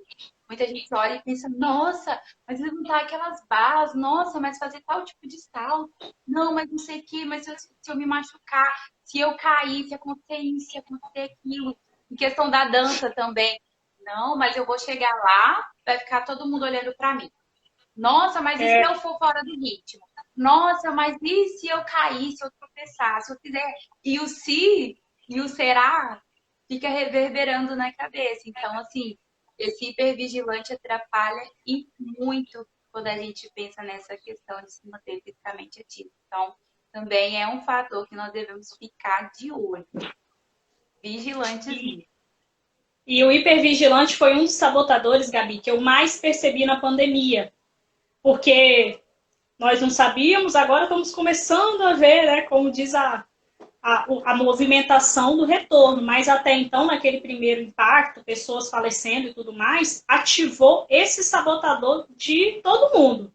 Speaker 2: muita gente olha e pensa, nossa, mas levantar aquelas barras, nossa, mas fazer tal tipo de salto, não, mas não sei o que, mas se eu me machucar, se eu cair, se acontecer isso, se acontecer aquilo, em questão da dança também, não, mas eu vou chegar lá, vai ficar todo mundo olhando para mim. Nossa, mas e se
Speaker 1: É,
Speaker 2: eu for fora do ritmo? Nossa, mas e se eu cair, se eu tropeçar, se eu fizer? E o se e o será fica reverberando na cabeça. Então, assim, esse hipervigilante atrapalha e muito quando a gente pensa nessa questão de se manter fisicamente ativo. Então, também é um fator que nós devemos ficar de olho, vigilantes
Speaker 1: e,
Speaker 2: nisso.
Speaker 1: e o hipervigilante foi um dos sabotadores, Gabi, que eu mais percebi na pandemia. Porque nós não sabíamos, agora estamos começando a ver, né, como diz a movimentação do retorno, mas até então, naquele primeiro impacto, pessoas falecendo e tudo mais, ativou esse sabotador de todo mundo,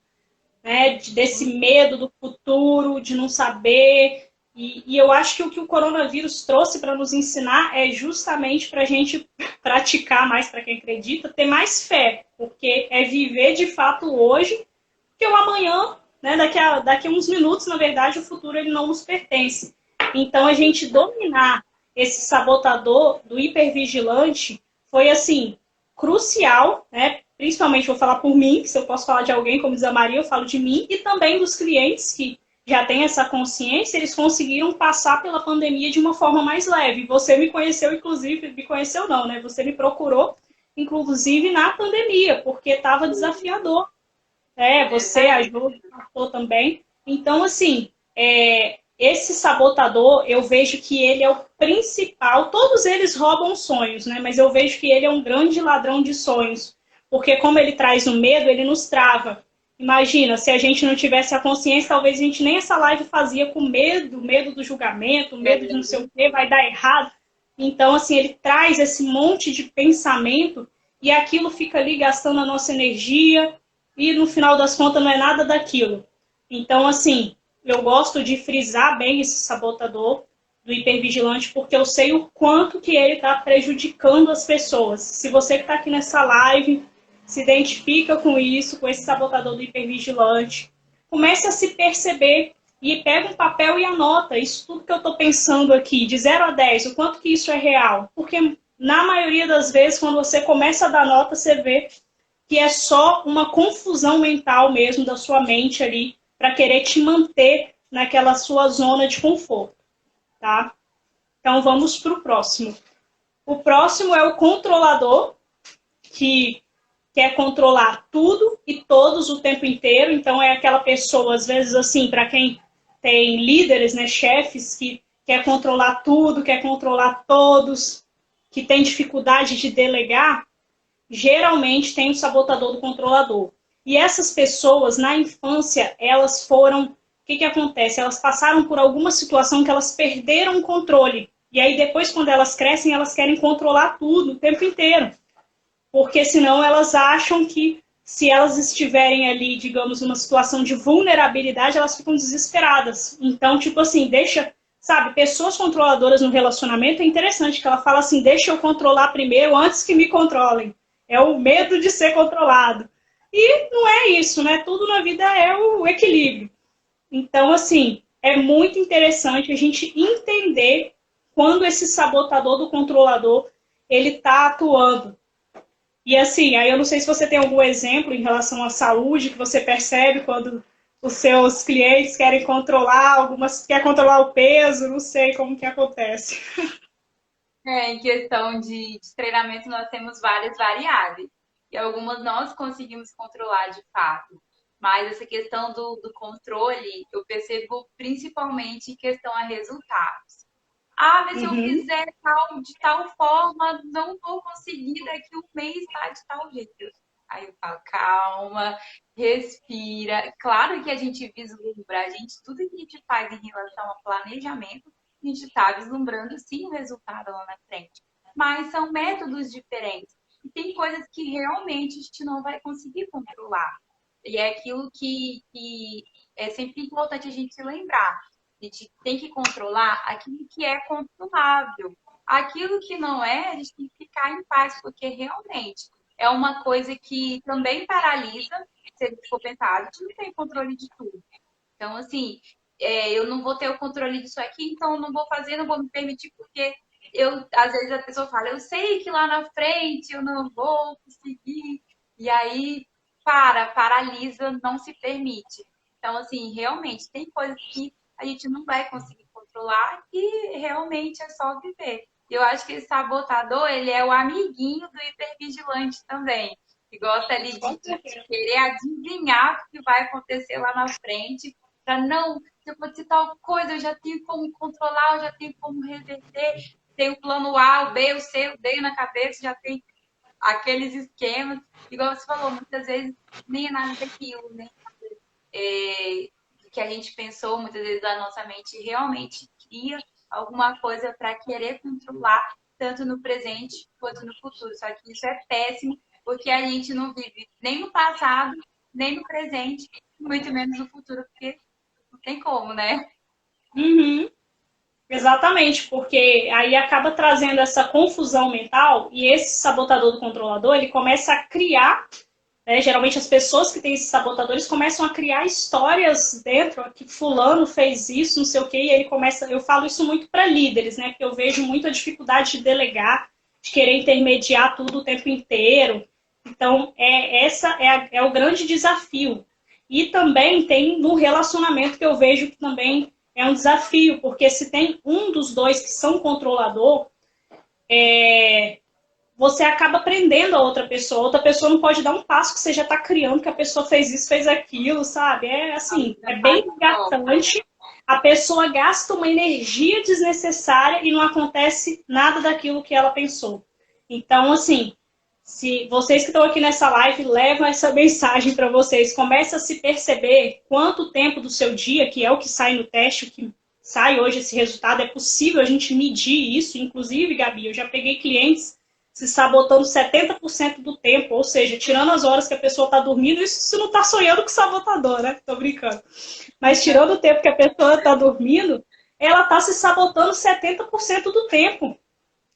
Speaker 1: né? Desse medo do futuro, de não saber. E eu acho que o coronavírus trouxe para nos ensinar é justamente para a gente praticar mais, para quem acredita, ter mais fé, porque é viver de fato hoje, que o amanhã, né, daqui a uns minutos, na verdade, o futuro ele não nos pertence. Então, a gente dominar esse sabotador do hipervigilante foi, assim, crucial, né? Principalmente, vou falar por mim, que se eu posso falar de alguém, como diz a Maria, eu falo de mim, e também dos clientes que já têm essa consciência, eles conseguiram passar pela pandemia de uma forma mais leve. Você me conheceu, inclusive, me conheceu não, né? Você me procurou, inclusive, na pandemia, porque estava desafiador. Você
Speaker 2: Exatamente.
Speaker 1: ajudou também. Então, assim, esse sabotador, eu vejo que ele é o principal. Todos eles roubam sonhos, né? Mas eu vejo que ele é um grande ladrão de sonhos. Porque como ele traz o medo, ele nos trava. Imagina, se a gente não tivesse a consciência, talvez a gente nem essa live fazia com medo, medo do julgamento, medo de não sei o que, vai dar errado. Então, assim, ele traz esse monte de pensamento e aquilo fica ali gastando a nossa energia, e no final das contas não é nada daquilo. Então, assim, eu gosto de frisar bem esse sabotador do hipervigilante, porque eu sei o quanto que ele está prejudicando as pessoas. Se você que está aqui nessa live se identifica com isso, com esse sabotador do hipervigilante, comece a se perceber e pega um papel e anota isso tudo que eu estou pensando aqui, de 0 a 10, o quanto que isso é real. Porque na maioria das vezes, quando você começa a dar nota, você vê que é só uma confusão mental mesmo da sua mente ali para querer te manter naquela sua zona de conforto, tá? Então vamos para o próximo. O próximo é o controlador, que quer controlar tudo e todos o tempo inteiro. Então é aquela pessoa, às vezes assim, para quem tem líderes, né, chefes, que quer controlar tudo, quer controlar todos, que tem dificuldade de delegar, geralmente tem o sabotador do controlador. E essas pessoas, na infância, elas foram. O que acontece? Elas passaram por alguma situação que elas perderam o controle. E aí, depois, quando elas crescem, elas querem controlar tudo o tempo inteiro. Porque senão elas acham que se elas estiverem ali, digamos, numa situação de vulnerabilidade, elas ficam desesperadas. Então, tipo assim, deixa. Sabe, pessoas controladoras no relacionamento é interessante que ela fala assim: deixa eu controlar primeiro antes que me controlem. É o medo de ser controlado. E não é isso, né? Tudo na vida é o equilíbrio. Então, assim, é muito interessante a gente entender quando esse sabotador do controlador ele está atuando. E assim, aí eu não sei se você tem algum exemplo em relação à saúde que você percebe quando os seus clientes querem controlar algumas, quer controlar o peso, não sei como que acontece.
Speaker 2: Em questão de treinamento, nós temos várias variáveis. E algumas nós conseguimos controlar de fato. Mas essa questão do controle, eu percebo principalmente em questão a resultados. Ah, mas se eu
Speaker 1: Uhum.
Speaker 2: fizer tal, de tal forma, não vou conseguir, daqui um mês tá de tal jeito. Aí eu falo, calma, respira. Claro que a gente vislumbra, tudo que a gente faz em relação ao planejamento, a gente está vislumbrando sim o resultado lá na frente. Mas são métodos diferentes. E tem coisas que realmente a gente não vai conseguir controlar. E é aquilo que é sempre importante a gente lembrar. A gente tem que controlar aquilo que é controlável. Aquilo que não é, a gente tem que ficar em paz, porque realmente é uma coisa que também paralisa, se a gente for pensar, a gente não tem controle de tudo. Então, assim, eu não vou ter o controle disso aqui, então eu não vou fazer, não vou me permitir, porque às vezes a pessoa fala, eu sei que lá na frente eu não vou conseguir, e aí paralisa, não se permite. Então, assim, realmente, tem coisas que a gente não vai conseguir controlar e realmente é só viver. Eu acho que esse sabotador, ele é o amiguinho do hipervigilante também, que gosta ali de querer adivinhar o que vai acontecer lá na frente, para não, se acontecer tal coisa, eu já tenho como controlar, eu já tenho como reverter, tem o plano A, o B, o C, o D na cabeça, já tem aqueles esquemas. Igual você falou, muitas vezes nem é nada daquilo, né? Que a gente pensou, muitas vezes a nossa mente realmente cria alguma coisa para querer controlar, tanto no presente quanto no futuro. Só que isso é péssimo, porque a gente não vive nem no passado, nem no presente, muito menos no futuro, porque não tem como, né?
Speaker 1: Uhum. Exatamente, porque aí acaba trazendo essa confusão mental e esse sabotador do controlador, ele começa a criar, né, geralmente as pessoas que têm esses sabotadores começam a criar histórias dentro, que fulano fez isso, não sei o quê, e ele começa, eu falo isso muito para líderes, né, porque eu vejo muito a dificuldade de delegar, de querer intermediar tudo o tempo inteiro. Então, é o grande desafio. E também tem no relacionamento que eu vejo que também é um desafio, porque se tem um dos dois que são controlador, você acaba prendendo a outra pessoa. A outra pessoa não pode dar um passo que você já está criando, que a pessoa fez isso, fez aquilo, sabe? É assim, é bem desgastante. A pessoa gasta uma energia desnecessária e não acontece nada daquilo que ela pensou. Então, assim, se vocês que estão aqui nessa live levam essa mensagem para vocês, comece a se perceber quanto tempo do seu dia, que é o que sai no teste, o que sai hoje esse resultado, é possível a gente medir isso. Inclusive, Gabi, eu já peguei clientes se sabotando 70% do tempo, ou seja, tirando as horas que a pessoa está dormindo, isso se não está sonhando com o sabotador, né? Tô brincando. Mas tirando o tempo que a pessoa está dormindo, ela está se sabotando 70% do tempo.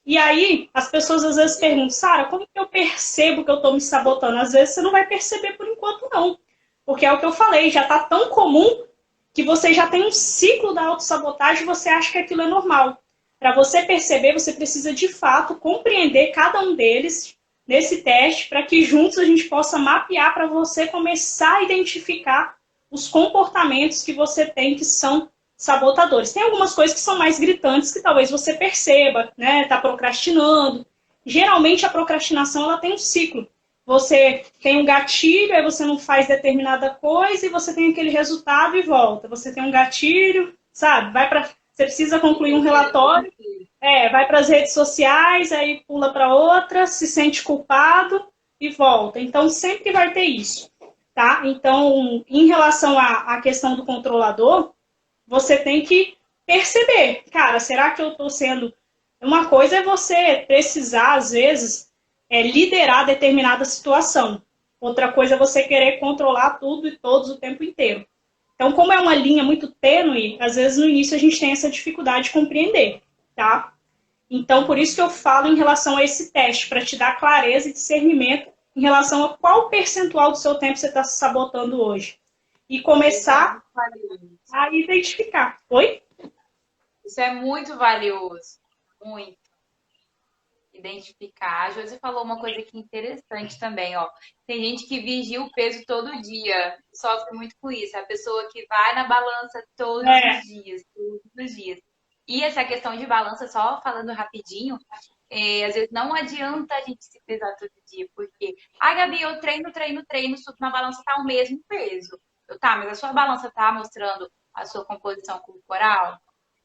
Speaker 1: E aí, as pessoas às vezes perguntam, Sara, como que eu percebo que eu estou me sabotando? Às vezes você não vai perceber por enquanto, não. Porque é o que eu falei, já está tão comum que você já tem um ciclo da autossabotagem e você acha que aquilo é normal. Para você perceber, você precisa de fato compreender cada um deles nesse teste, para que juntos a gente possa mapear para você começar a identificar os comportamentos que você tem que são sabotadores. Tem algumas coisas que são mais gritantes que talvez você perceba, né? Tá procrastinando. Geralmente a procrastinação ela tem um ciclo. Você tem um gatilho, aí você não faz determinada coisa e você tem aquele resultado e volta. Você tem um gatilho, sabe? Você precisa concluir um relatório, vai para as redes sociais, aí pula para outra, se sente culpado e volta. Então sempre vai ter isso, tá? Então, em relação à questão do controlador, você tem que perceber, cara, será que eu estou sendo... Uma coisa é você precisar, às vezes, liderar determinada situação. Outra coisa é você querer controlar tudo e todos o tempo inteiro. Então, como é uma linha muito tênue, às vezes no início a gente tem essa dificuldade de compreender, tá? Então, por isso que eu falo em relação a esse teste, para te dar clareza e discernimento em relação a qual percentual do seu tempo você está se sabotando hoje. E começar a identificar. Oi?
Speaker 2: Isso é muito valioso. Muito. Identificar. A Josi falou uma coisa aqui interessante também, ó. Tem gente que vigia o peso todo dia, sofre muito com isso. A pessoa que vai na balança todos os dias, todos os dias. E essa questão de balança, só falando rapidinho, às vezes não adianta a gente se pesar todo dia, porque, Gabi, eu treino, subo na balança, tá o mesmo peso. Tá, mas a sua balança tá mostrando a sua composição corporal?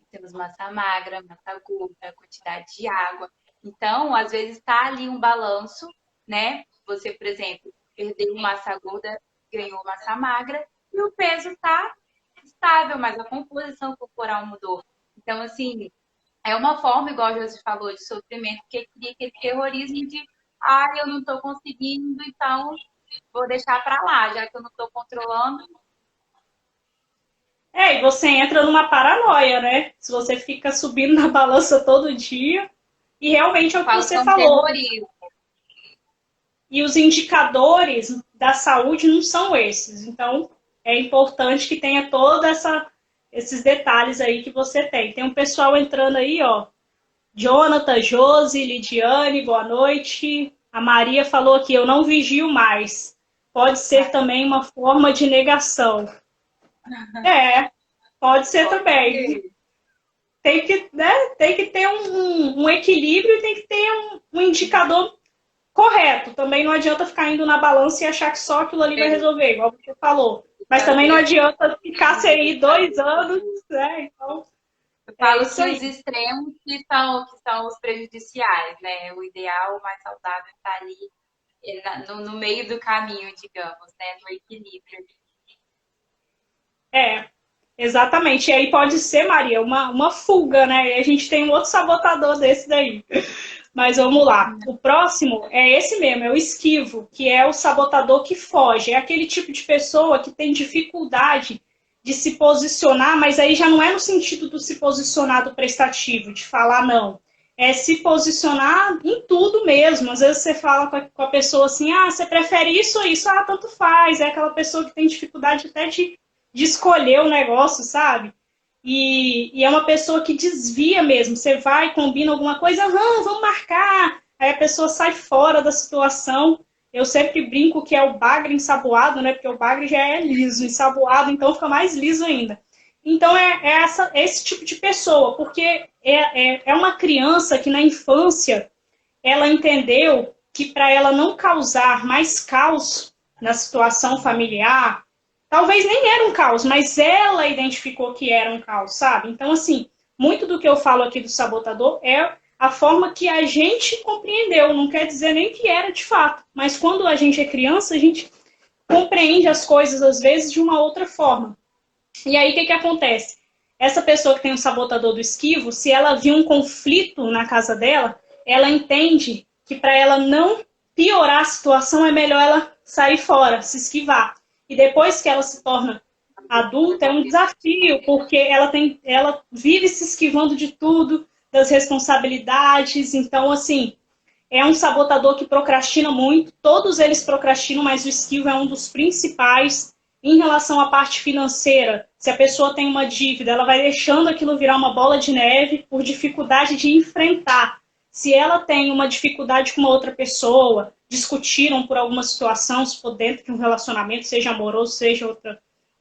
Speaker 2: Temos massa magra, massa gorda, quantidade de água. Então, às vezes está ali um balanço, né? Você, por exemplo, perdeu massa gorda, ganhou massa magra, e o peso está estável, mas a composição corporal mudou. Então, assim, é uma forma, igual a Josi falou, de sofrimento, que cria aquele terrorismo de eu não estou conseguindo, então vou deixar para lá, já que eu não estou controlando.
Speaker 1: E você entra numa paranoia, né? Se você fica subindo na balança todo dia. E realmente é o que você falou. e os indicadores da saúde não são esses. Então, é importante que tenha esses detalhes aí que você tem. Tem um pessoal entrando aí, ó. Jonathan, Josi, Lidiane, boa noite. A Maria falou aqui, eu não vigio mais. Pode ser também uma forma de negação. É, pode ser também. Tem que, né, tem que ter um equilíbrio e tem que ter um indicador correto. Também não adianta ficar indo na balança e achar que só aquilo ali vai resolver, igual você falou. Mas também não adianta ficar sem aí 2 anos, né? Então,
Speaker 2: eu falo que
Speaker 1: aí.
Speaker 2: os extremos que são os prejudiciais, né? O ideal, o mais saudável está ali no meio do caminho, digamos, né? No equilíbrio.
Speaker 1: Exatamente. E aí pode ser, Maria, uma fuga, né? E a gente tem um outro sabotador desse daí. Mas vamos lá. O próximo é esse mesmo, é o esquivo, que é o sabotador que foge. É aquele tipo de pessoa que tem dificuldade de se posicionar, mas aí já não é no sentido do se posicionar do prestativo, de falar não. É se posicionar em tudo mesmo. Às vezes você fala com a pessoa assim, ah, você prefere isso ou isso? Ah, tanto faz. É aquela pessoa que tem dificuldade até de escolher o negócio, sabe? E é uma pessoa que desvia mesmo. Você vai, combina alguma coisa, ah, vamos marcar. Aí a pessoa sai fora da situação. Eu sempre brinco que é o bagre ensaboado, né? Porque o bagre já é liso, ensaboado, então fica mais liso ainda. Então esse tipo de pessoa, porque é uma criança que na infância ela entendeu que para ela não causar mais caos na situação familiar, talvez nem era um caos, mas ela identificou que era um caos, sabe? Então, assim, muito do que eu falo aqui do sabotador é a forma que a gente compreendeu, não quer dizer nem que era de fato, mas quando a gente é criança, a gente compreende as coisas, às vezes, de uma outra forma. E aí, o que acontece? Essa pessoa que tem o sabotador do esquivo, se ela viu um conflito na casa dela, ela entende que para ela não piorar a situação, é melhor ela sair fora, se esquivar. E depois que ela se torna adulta, é um desafio, porque ela vive se esquivando de tudo, das responsabilidades. Então, assim, é um sabotador que procrastina muito. Todos eles procrastinam, mas o esquivo é um dos principais. Em relação à parte financeira, se a pessoa tem uma dívida, ela vai deixando aquilo virar uma bola de neve por dificuldade de enfrentar. Se ela tem uma dificuldade com uma outra pessoa, discutiram por alguma situação, se for dentro de um relacionamento, seja amoroso, seja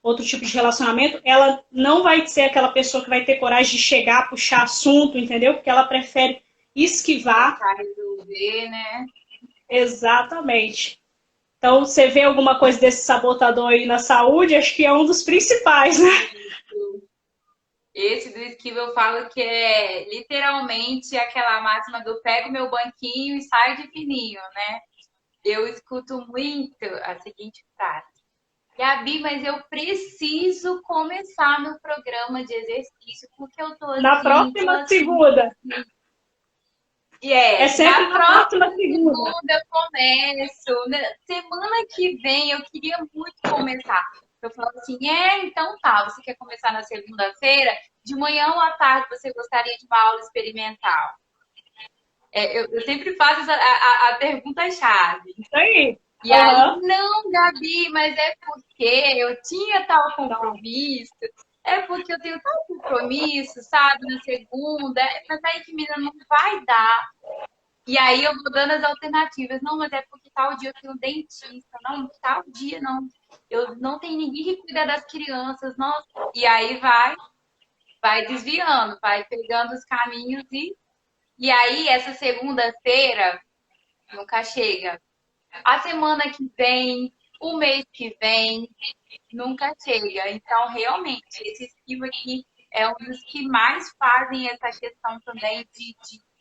Speaker 1: outro tipo de relacionamento, ela não vai ser aquela pessoa que vai ter coragem de chegar, puxar assunto, entendeu? Porque ela prefere esquivar.
Speaker 2: Para resolver, né?
Speaker 1: Exatamente. Então, você vê alguma coisa desse sabotador aí na saúde, acho que é um dos principais, né?
Speaker 2: Esse do esquivo eu falo que é literalmente aquela máxima do pego meu banquinho e saio de fininho, né? Eu escuto muito a seguinte frase. Gabi, mas eu preciso começar meu programa de exercício porque eu
Speaker 1: Na
Speaker 2: tô
Speaker 1: próxima
Speaker 2: assim.
Speaker 1: segunda. É sempre
Speaker 2: Na
Speaker 1: na
Speaker 2: próxima
Speaker 1: próxima segunda.
Speaker 2: segunda eu começo. Semana que vem eu queria muito começar. Eu falo assim, então tá, você quer começar na segunda-feira? De manhã ou à tarde você gostaria de uma aula experimental? Eu sempre faço a pergunta-chave.
Speaker 1: Isso aí.
Speaker 2: E aí, não, Gabi, mas é porque eu tinha tal compromisso, é porque eu tenho tal compromisso, sabe, na segunda, mas aí que menina não vai dar. E aí eu vou dando as alternativas. Não, mas é porque tal dia eu tenho um dentista. Não, tal dia não. Eu não tenho ninguém que cuida das crianças. Nossa. E aí vai desviando, vai pegando os caminhos e aí essa segunda-feira nunca chega. A semana que vem, o mês que vem, nunca chega. Então, realmente, esse esquivo aqui é um dos que mais fazem essa questão também de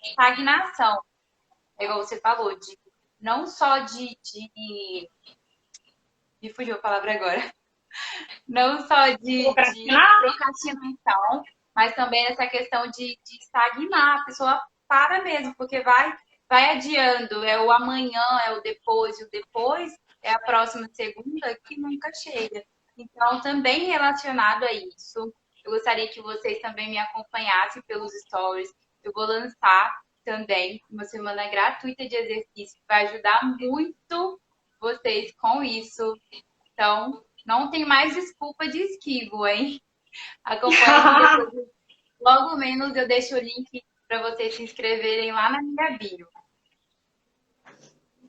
Speaker 2: estagnação. É igual você falou, não só me fugiu a palavra agora. Não só de procrastinação, mas também essa questão de estagnar. A pessoa para mesmo, porque vai adiando. É o amanhã, é o depois é a próxima segunda que nunca chega. Então, também relacionado a isso, eu gostaria que vocês também me acompanhassem pelos stories. Eu vou lançar também, uma semana gratuita de exercício, que vai ajudar muito vocês com isso. Então, não tem mais desculpa de esquivo, hein? Acompanhe que depois, logo menos, eu deixo o link para vocês se inscreverem lá na minha bio.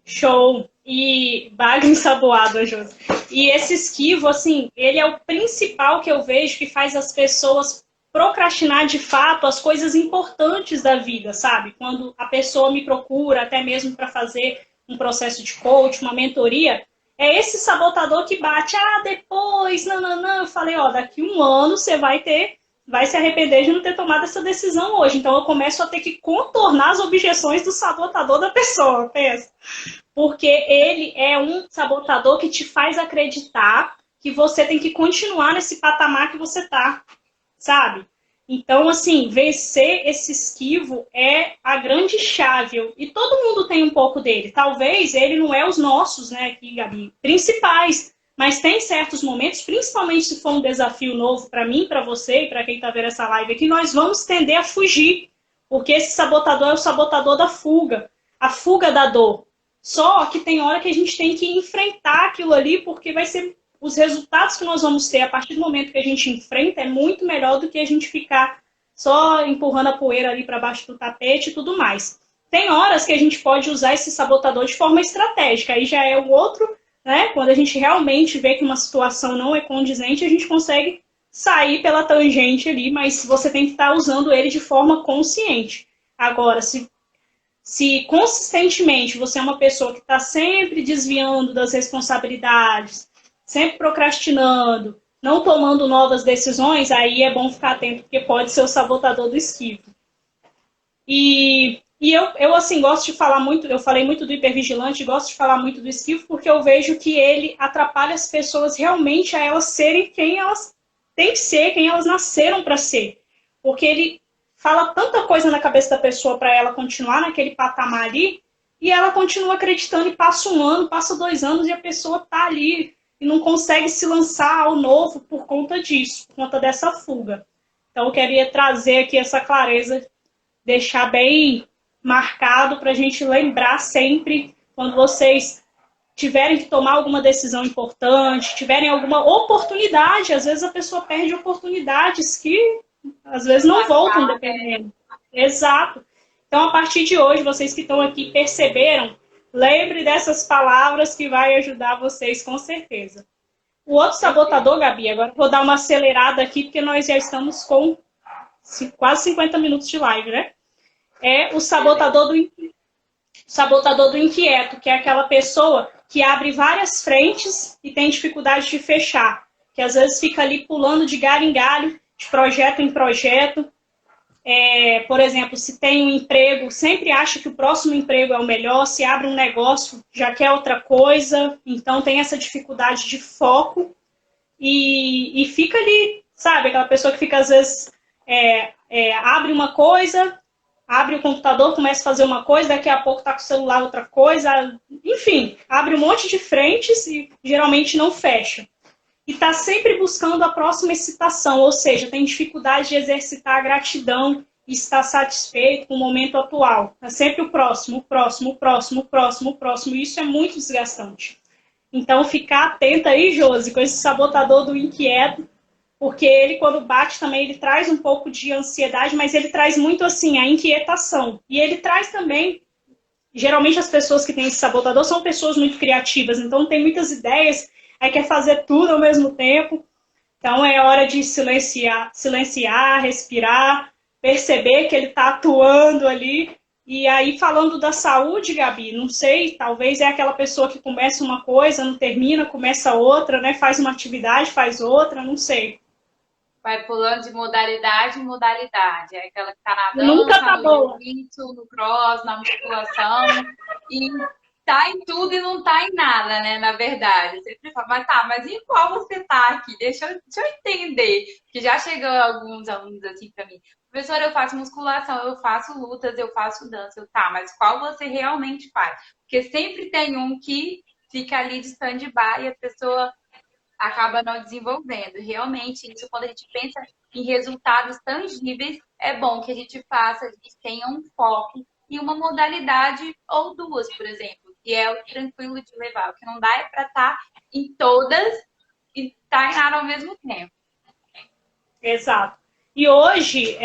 Speaker 1: Show! E baga ensaboada, Josi. E esse esquivo, assim, ele é o principal que eu vejo que faz as pessoas procrastinar de fato as coisas importantes da vida, sabe? Quando a pessoa me procura, até mesmo para fazer um processo de coach, uma mentoria, é esse sabotador que bate, depois, não. Eu falei, daqui um ano você vai se arrepender de não ter tomado essa decisão hoje. Então eu começo a ter que contornar as objeções do sabotador da pessoa, pensa. Porque ele é um sabotador que te faz acreditar que você tem que continuar nesse patamar que você tá, sabe? Então, assim, vencer esse esquivo é a grande chave. E todo mundo tem um pouco dele. Talvez ele não é os nossos, né, aqui, Gabi, principais, mas tem certos momentos, principalmente se for um desafio novo para mim, para você e para quem tá vendo essa live aqui, nós vamos tender a fugir. Porque esse sabotador é o sabotador da fuga, a fuga da dor. Só que tem hora que a gente tem que enfrentar aquilo ali, porque vai ser os resultados que nós vamos ter a partir do momento que a gente enfrenta é muito melhor do que a gente ficar só empurrando a poeira ali para baixo do tapete e tudo mais. Tem horas que a gente pode usar esse sabotador de forma estratégica, aí já é o outro, né? Quando a gente realmente vê que uma situação não é condizente, a gente consegue sair pela tangente ali, mas você tem que estar usando ele de forma consciente. Agora, se consistentemente você é uma pessoa que está sempre desviando das responsabilidades, sempre procrastinando, não tomando novas decisões, aí é bom ficar atento, porque pode ser o sabotador do esquivo. E eu assim, gosto de falar muito, eu falei muito do hipervigilante, gosto de falar muito do esquivo, porque eu vejo que ele atrapalha as pessoas realmente a elas serem quem elas têm que ser, quem elas nasceram para ser. Porque ele fala tanta coisa na cabeça da pessoa para ela continuar naquele patamar ali, e ela continua acreditando, e passa um ano, passa 2 anos, e a pessoa tá ali e não consegue se lançar ao novo por conta disso, por conta dessa fuga. Então eu queria trazer aqui essa clareza, deixar bem marcado para a gente lembrar sempre, quando vocês tiverem que tomar alguma decisão importante, tiverem alguma oportunidade, às vezes a pessoa perde oportunidades que às vezes não voltam, dependendo. Exato. Então, a partir de hoje, vocês que estão aqui perceberam, lembre dessas palavras que vai ajudar vocês com certeza. O outro sabotador, Gabi, agora eu vou dar uma acelerada aqui, porque nós já estamos com quase 50 minutos de live, né? É o sabotador do inquieto, que é aquela pessoa que abre várias frentes e tem dificuldade de fechar, que às vezes fica ali pulando de galho em galho, de projeto em projeto. Por exemplo, se tem um emprego, sempre acha que o próximo emprego é o melhor, se abre um negócio, já quer outra coisa, então tem essa dificuldade de foco e fica ali, sabe? Aquela pessoa que fica, às vezes, abre uma coisa, abre o computador, começa a fazer uma coisa, daqui a pouco está com o celular outra coisa, enfim, abre um monte de frentes e geralmente não fecha. E está sempre buscando a próxima excitação, ou seja, tem dificuldade de exercitar a gratidão e estar satisfeito com o momento atual. É sempre o próximo, o próximo, o próximo, o próximo, o próximo, e isso é muito desgastante. Então, ficar atenta aí, Josi, com esse sabotador do inquieto, porque ele, quando bate também, ele traz um pouco de ansiedade, mas ele traz muito, assim, a inquietação. E ele traz também, geralmente as pessoas que têm esse sabotador são pessoas muito criativas, então tem muitas ideias, aí quer fazer tudo ao mesmo tempo. Então é hora de silenciar, respirar, perceber que ele está atuando ali. E aí, falando da saúde, Gabi, não sei, talvez é aquela pessoa que começa uma coisa, não termina, começa outra, né? Faz uma atividade, faz outra, não sei.
Speaker 2: Vai pulando de modalidade em modalidade. É aquela que tá na
Speaker 1: Nunca
Speaker 2: dança,
Speaker 1: tá
Speaker 2: no
Speaker 1: boa.
Speaker 2: jiu-jitsu, no cross, na musculação. E tá em tudo e não tá em nada, né? Na verdade. Sempre fala, mas em qual você tá aqui? Deixa eu entender. Que já chegou alguns alunos assim pra mim. Professora, eu faço musculação, eu faço lutas, eu faço dança. Mas qual você realmente faz? Porque sempre tem um que fica ali de stand-by e a pessoa acaba não desenvolvendo. Realmente, isso quando a gente pensa em resultados tangíveis, é bom que a gente faça, a gente tenha um foco e uma modalidade ou duas, por exemplo, que é o tranquilo de levar. O que não dá é para estar em todas e estar em nada ao mesmo tempo.
Speaker 1: Exato. E hoje,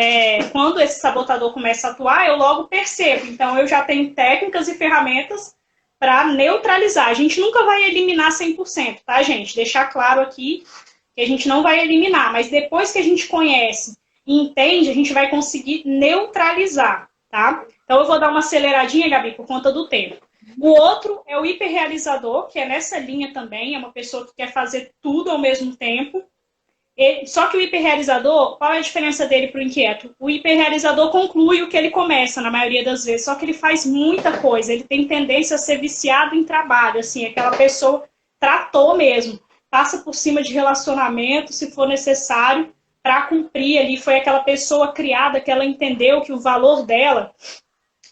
Speaker 1: quando esse sabotador começa a atuar, eu logo percebo. Então, eu já tenho técnicas e ferramentas para neutralizar. A gente nunca vai eliminar 100%, tá, gente? Deixar claro aqui que a gente não vai eliminar, mas depois que a gente conhece e entende, a gente vai conseguir neutralizar, tá? Então, eu vou dar uma aceleradinha, Gabi, por conta do tempo. O outro é o hiperrealizador, que é nessa linha também, é uma pessoa que quer fazer tudo ao mesmo tempo. Só que o hiperrealizador, qual é a diferença dele para o inquieto? O hiperrealizador conclui o que ele começa, na maioria das vezes, só que ele faz muita coisa, ele tem tendência a ser viciado em trabalho, assim, aquela pessoa tratou mesmo, passa por cima de relacionamento, se for necessário, para cumprir ali, foi aquela pessoa criada que ela entendeu que o valor dela,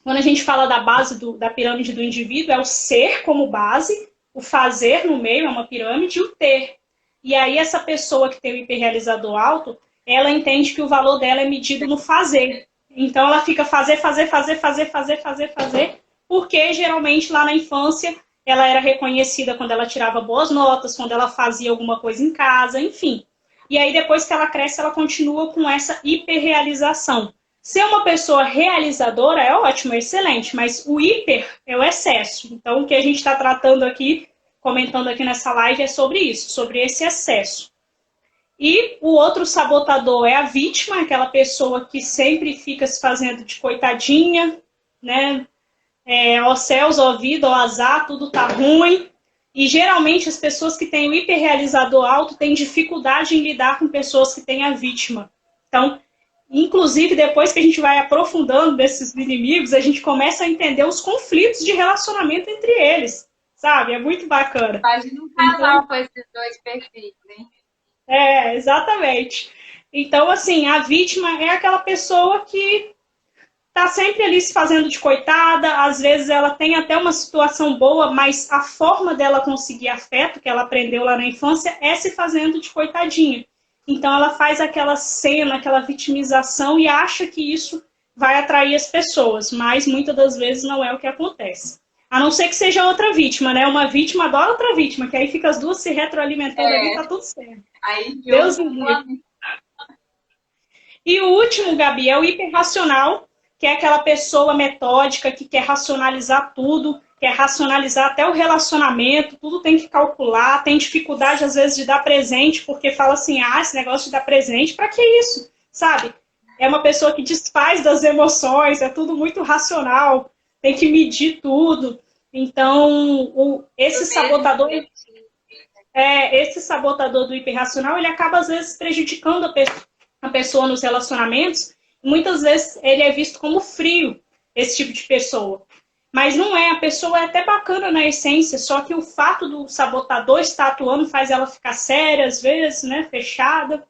Speaker 1: quando a gente fala da base da pirâmide do indivíduo, é o ser como base, o fazer no meio é uma pirâmide e o ter. E aí essa pessoa que tem o hiperrealizador alto, ela entende que o valor dela é medido no fazer. Então ela fica fazer, porque geralmente lá na infância ela era reconhecida quando ela tirava boas notas, quando ela fazia alguma coisa em casa, enfim. E aí depois que ela cresce, ela continua com essa hiperrealização. Ser uma pessoa realizadora é ótimo, é excelente, mas o hiper é o excesso. Então o que a gente está tratando aqui, comentando aqui nessa live, é sobre isso, sobre esse excesso. E o outro sabotador é a vítima, aquela pessoa que sempre fica se fazendo de coitadinha, né? Ó céus, ó vida, ó azar, tudo tá ruim. E geralmente as pessoas que têm o hiperrealizador alto têm dificuldade em lidar com pessoas que têm a vítima. Então, inclusive, depois que a gente vai aprofundando desses inimigos, a gente começa a entender os conflitos de relacionamento entre eles. Sabe? É muito bacana.
Speaker 2: Imagina um casal com esses dois perfis, hein?
Speaker 1: Exatamente. Então, assim, a vítima é aquela pessoa que tá sempre ali se fazendo de coitada, às vezes ela tem até uma situação boa, mas a forma dela conseguir afeto, que ela aprendeu lá na infância, é se fazendo de coitadinha. Então, ela faz aquela cena, aquela vitimização e acha que isso vai atrair as pessoas, mas muitas das vezes não é o que acontece. A não ser que seja outra vítima, né? Uma vítima adora outra vítima, que aí fica as duas se retroalimentando ali, tá tudo certo.
Speaker 2: Aí,
Speaker 1: Deus me livre. E o último, Gabi, é o hiperracional, que é aquela pessoa metódica que quer racionalizar tudo, quer racionalizar até o relacionamento, tudo tem que calcular, tem dificuldade às vezes de dar presente, porque fala assim, esse negócio de dar presente, pra que isso? Sabe? É uma pessoa que desfaz das emoções, é tudo muito racional, tem que medir tudo. Então, esse sabotador do hiperracional, ele acaba às vezes prejudicando a pessoa nos relacionamentos. Muitas vezes ele é visto como frio, esse tipo de pessoa. Mas não é, a pessoa é até bacana na essência, só que o fato do sabotador estar atuando faz ela ficar séria, às vezes, né, fechada.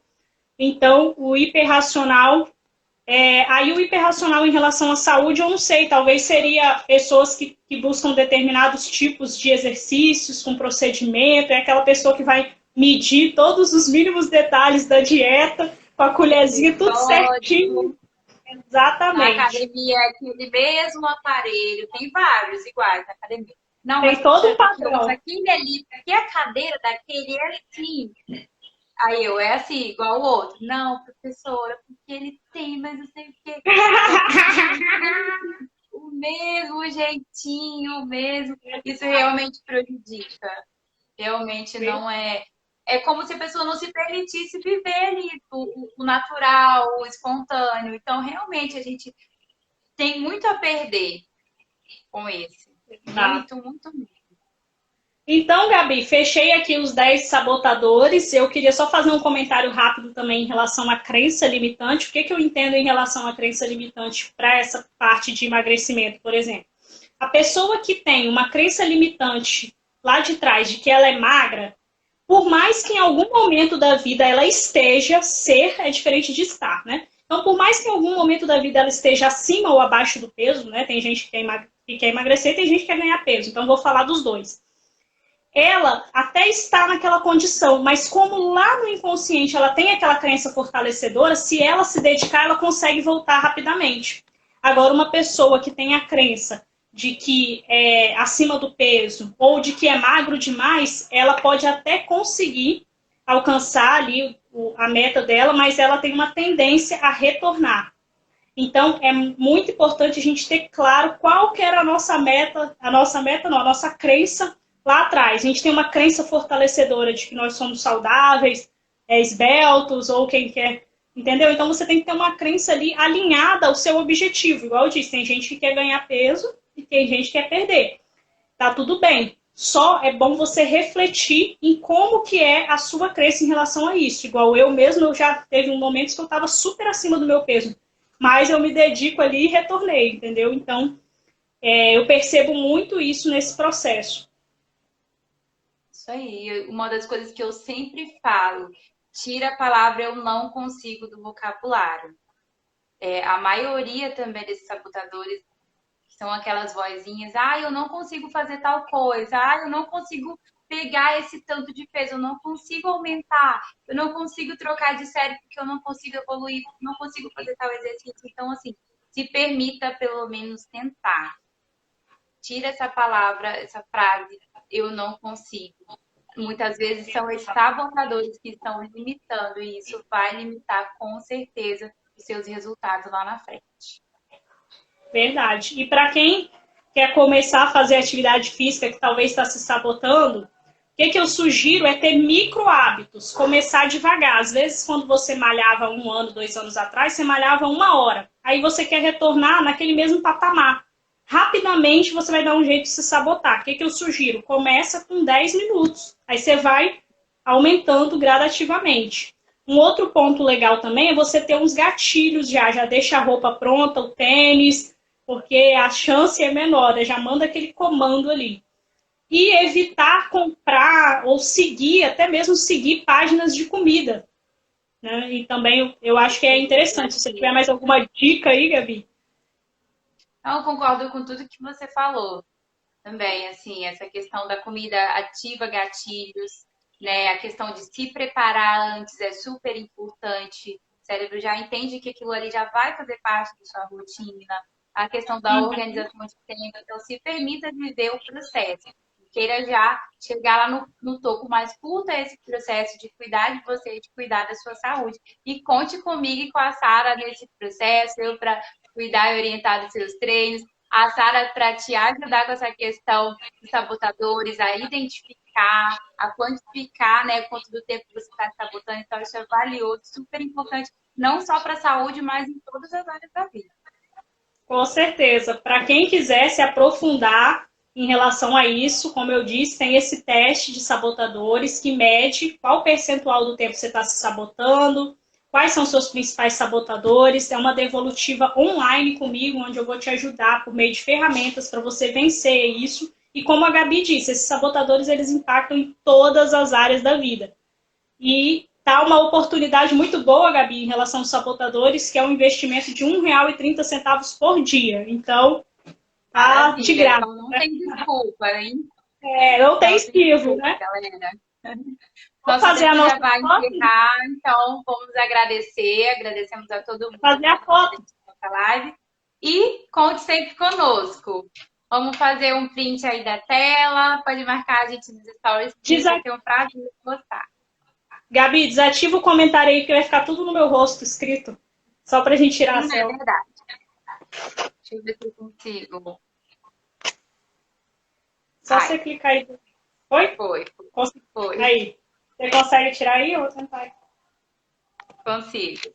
Speaker 1: Então, o hiperracional... aí o hiperracional em relação à saúde, eu não sei, talvez seria pessoas que buscam determinados tipos de exercícios com procedimento, é aquela pessoa que vai medir todos os mínimos detalhes da dieta, com a colherzinha, tudo certinho. Exatamente.
Speaker 2: Na academia é aquele mesmo aparelho, tem vários iguais na academia. Não,
Speaker 1: tem todo um padrão.
Speaker 2: Aquele ali, aqui a cadeira daquele é assim. Aí eu, é assim, igual o outro. Não, professora, porque ele tem, mas eu sei o quê. O mesmo jeitinho, o mesmo. Isso realmente prejudica. Realmente não é... É como se a pessoa não se permitisse viver ali o natural, o espontâneo. Então, realmente, a gente tem muito a perder com esse. Muito.
Speaker 1: Então, Gabi, fechei aqui os 10 sabotadores. Eu queria só fazer um comentário rápido também em relação à crença limitante. O que eu entendo em relação à crença limitante para essa parte de emagrecimento, por exemplo? A pessoa que tem uma crença limitante lá de trás de que ela é magra, por mais que em algum momento da vida ela esteja, ser é diferente de estar, né? Então, por mais que em algum momento da vida ela esteja acima ou abaixo do peso, né? Tem gente que quer emagrecer e tem gente que quer ganhar peso. Então, vou falar dos dois. Ela até está naquela condição, mas como lá no inconsciente ela tem aquela crença fortalecedora, se ela se dedicar, ela consegue voltar rapidamente. Agora, uma pessoa que tem a crença de que é acima do peso ou de que é magro demais, ela pode até conseguir alcançar ali a meta dela, mas ela tem uma tendência a retornar. Então, é muito importante a gente ter claro qual que era a nossa meta não, a nossa crença lá atrás. A gente tem uma crença fortalecedora de que nós somos saudáveis, esbeltos, ou quem quer, entendeu? Então, você tem que ter uma crença ali alinhada ao seu objetivo. Igual eu disse, tem gente que quer ganhar peso e tem gente que quer perder. Tá tudo bem. Só é bom você refletir em como que é a sua crença em relação a isso. Igual eu mesmo, eu já teve um momento que eu estava super acima do meu peso. Mas eu me dedico ali e retornei, entendeu? Então, eu percebo muito isso nesse processo.
Speaker 2: Isso aí. Uma das coisas que eu sempre falo, tira a palavra eu não consigo do vocabulário. A maioria também desses sabotadores são aquelas vozinhas, eu não consigo fazer tal coisa, eu não consigo pegar esse tanto de peso, eu não consigo aumentar, eu não consigo trocar de série porque eu não consigo evoluir, não consigo fazer tal exercício. Então, assim, se permita pelo menos tentar. Tira essa palavra, essa frase, eu não consigo. Muitas vezes são esses sabotadores que estão limitando, e isso vai limitar com certeza os seus resultados lá na frente.
Speaker 1: Verdade. E para quem quer começar a fazer atividade física, que talvez está se sabotando, o que eu sugiro é ter micro hábitos, começar devagar. Às vezes, quando você malhava 1 ano, 2 anos atrás, você malhava 1 hora. Aí você quer retornar naquele mesmo patamar. Rapidamente você vai dar um jeito de se sabotar. O que eu sugiro? Começa com 10 minutos. Aí você vai aumentando gradativamente. Um outro ponto legal também é você ter uns gatilhos já deixa a roupa pronta, o tênis, porque a chance é menor, né? Já manda aquele comando ali. E evitar comprar ou seguir, até mesmo seguir páginas de comida. Né? E também eu acho que é interessante. Se você tiver mais alguma dica aí, Gabi.
Speaker 2: Eu concordo com tudo que você falou também, assim, essa questão da comida ativa gatilhos, né? A questão de se preparar antes é super importante. O cérebro já entende que aquilo ali já vai fazer parte da sua rotina. A questão da organização de tempo, então se permita viver o processo. Queira já chegar lá no topo, mas curta esse processo de cuidar de você, de cuidar da sua saúde. E conte comigo e com a Sara nesse processo, eu para cuidar e orientar dos seus treinos, a Sara para te ajudar com essa questão dos sabotadores, a identificar, a quantificar, né, quanto do tempo você está sabotando. Então, isso é valioso, super importante, não só para a saúde, mas em todas as áreas da vida.
Speaker 1: Com certeza. Para quem quiser se aprofundar em relação a isso, como eu disse, tem esse teste de sabotadores que mede qual percentual do tempo você está se sabotando, quais são os seus principais sabotadores. É uma devolutiva online comigo, onde eu vou te ajudar por meio de ferramentas para você vencer isso. E como a Gabi disse, esses sabotadores eles impactam em todas as áreas da vida. E tá uma oportunidade muito boa, Gabi, em relação aos sabotadores, que é um investimento de R$ 1,30 por dia. Então, tá
Speaker 2: Maravilha.
Speaker 1: de graça.
Speaker 2: Então não tem desculpa, hein?
Speaker 1: Não tem esquivo, né?
Speaker 2: Galera.
Speaker 1: Vamos fazer a nossa
Speaker 2: já vai encerrar, então vamos agradecer. Agradecemos a todo mundo
Speaker 1: fazer a foto
Speaker 2: da live. E conte sempre conosco. Vamos fazer um print aí da tela. Pode marcar a gente nos stories, que vai ter um prazer de postar.
Speaker 1: Gabi, desativa o comentário aí, que vai ficar tudo no meu rosto escrito. Só pra gente tirar a selfie.
Speaker 2: É verdade. Deixa eu ver se eu consigo.
Speaker 1: Só você clicar aí. Foi?
Speaker 2: Foi.
Speaker 1: Aí. Você consegue tirar aí ou tentar?
Speaker 2: Consigo.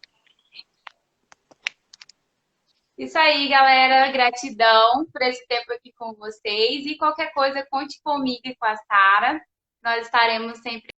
Speaker 2: Isso aí, galera. Gratidão por esse tempo aqui com vocês. E qualquer coisa, conte comigo e com a Sara. Nós estaremos sempre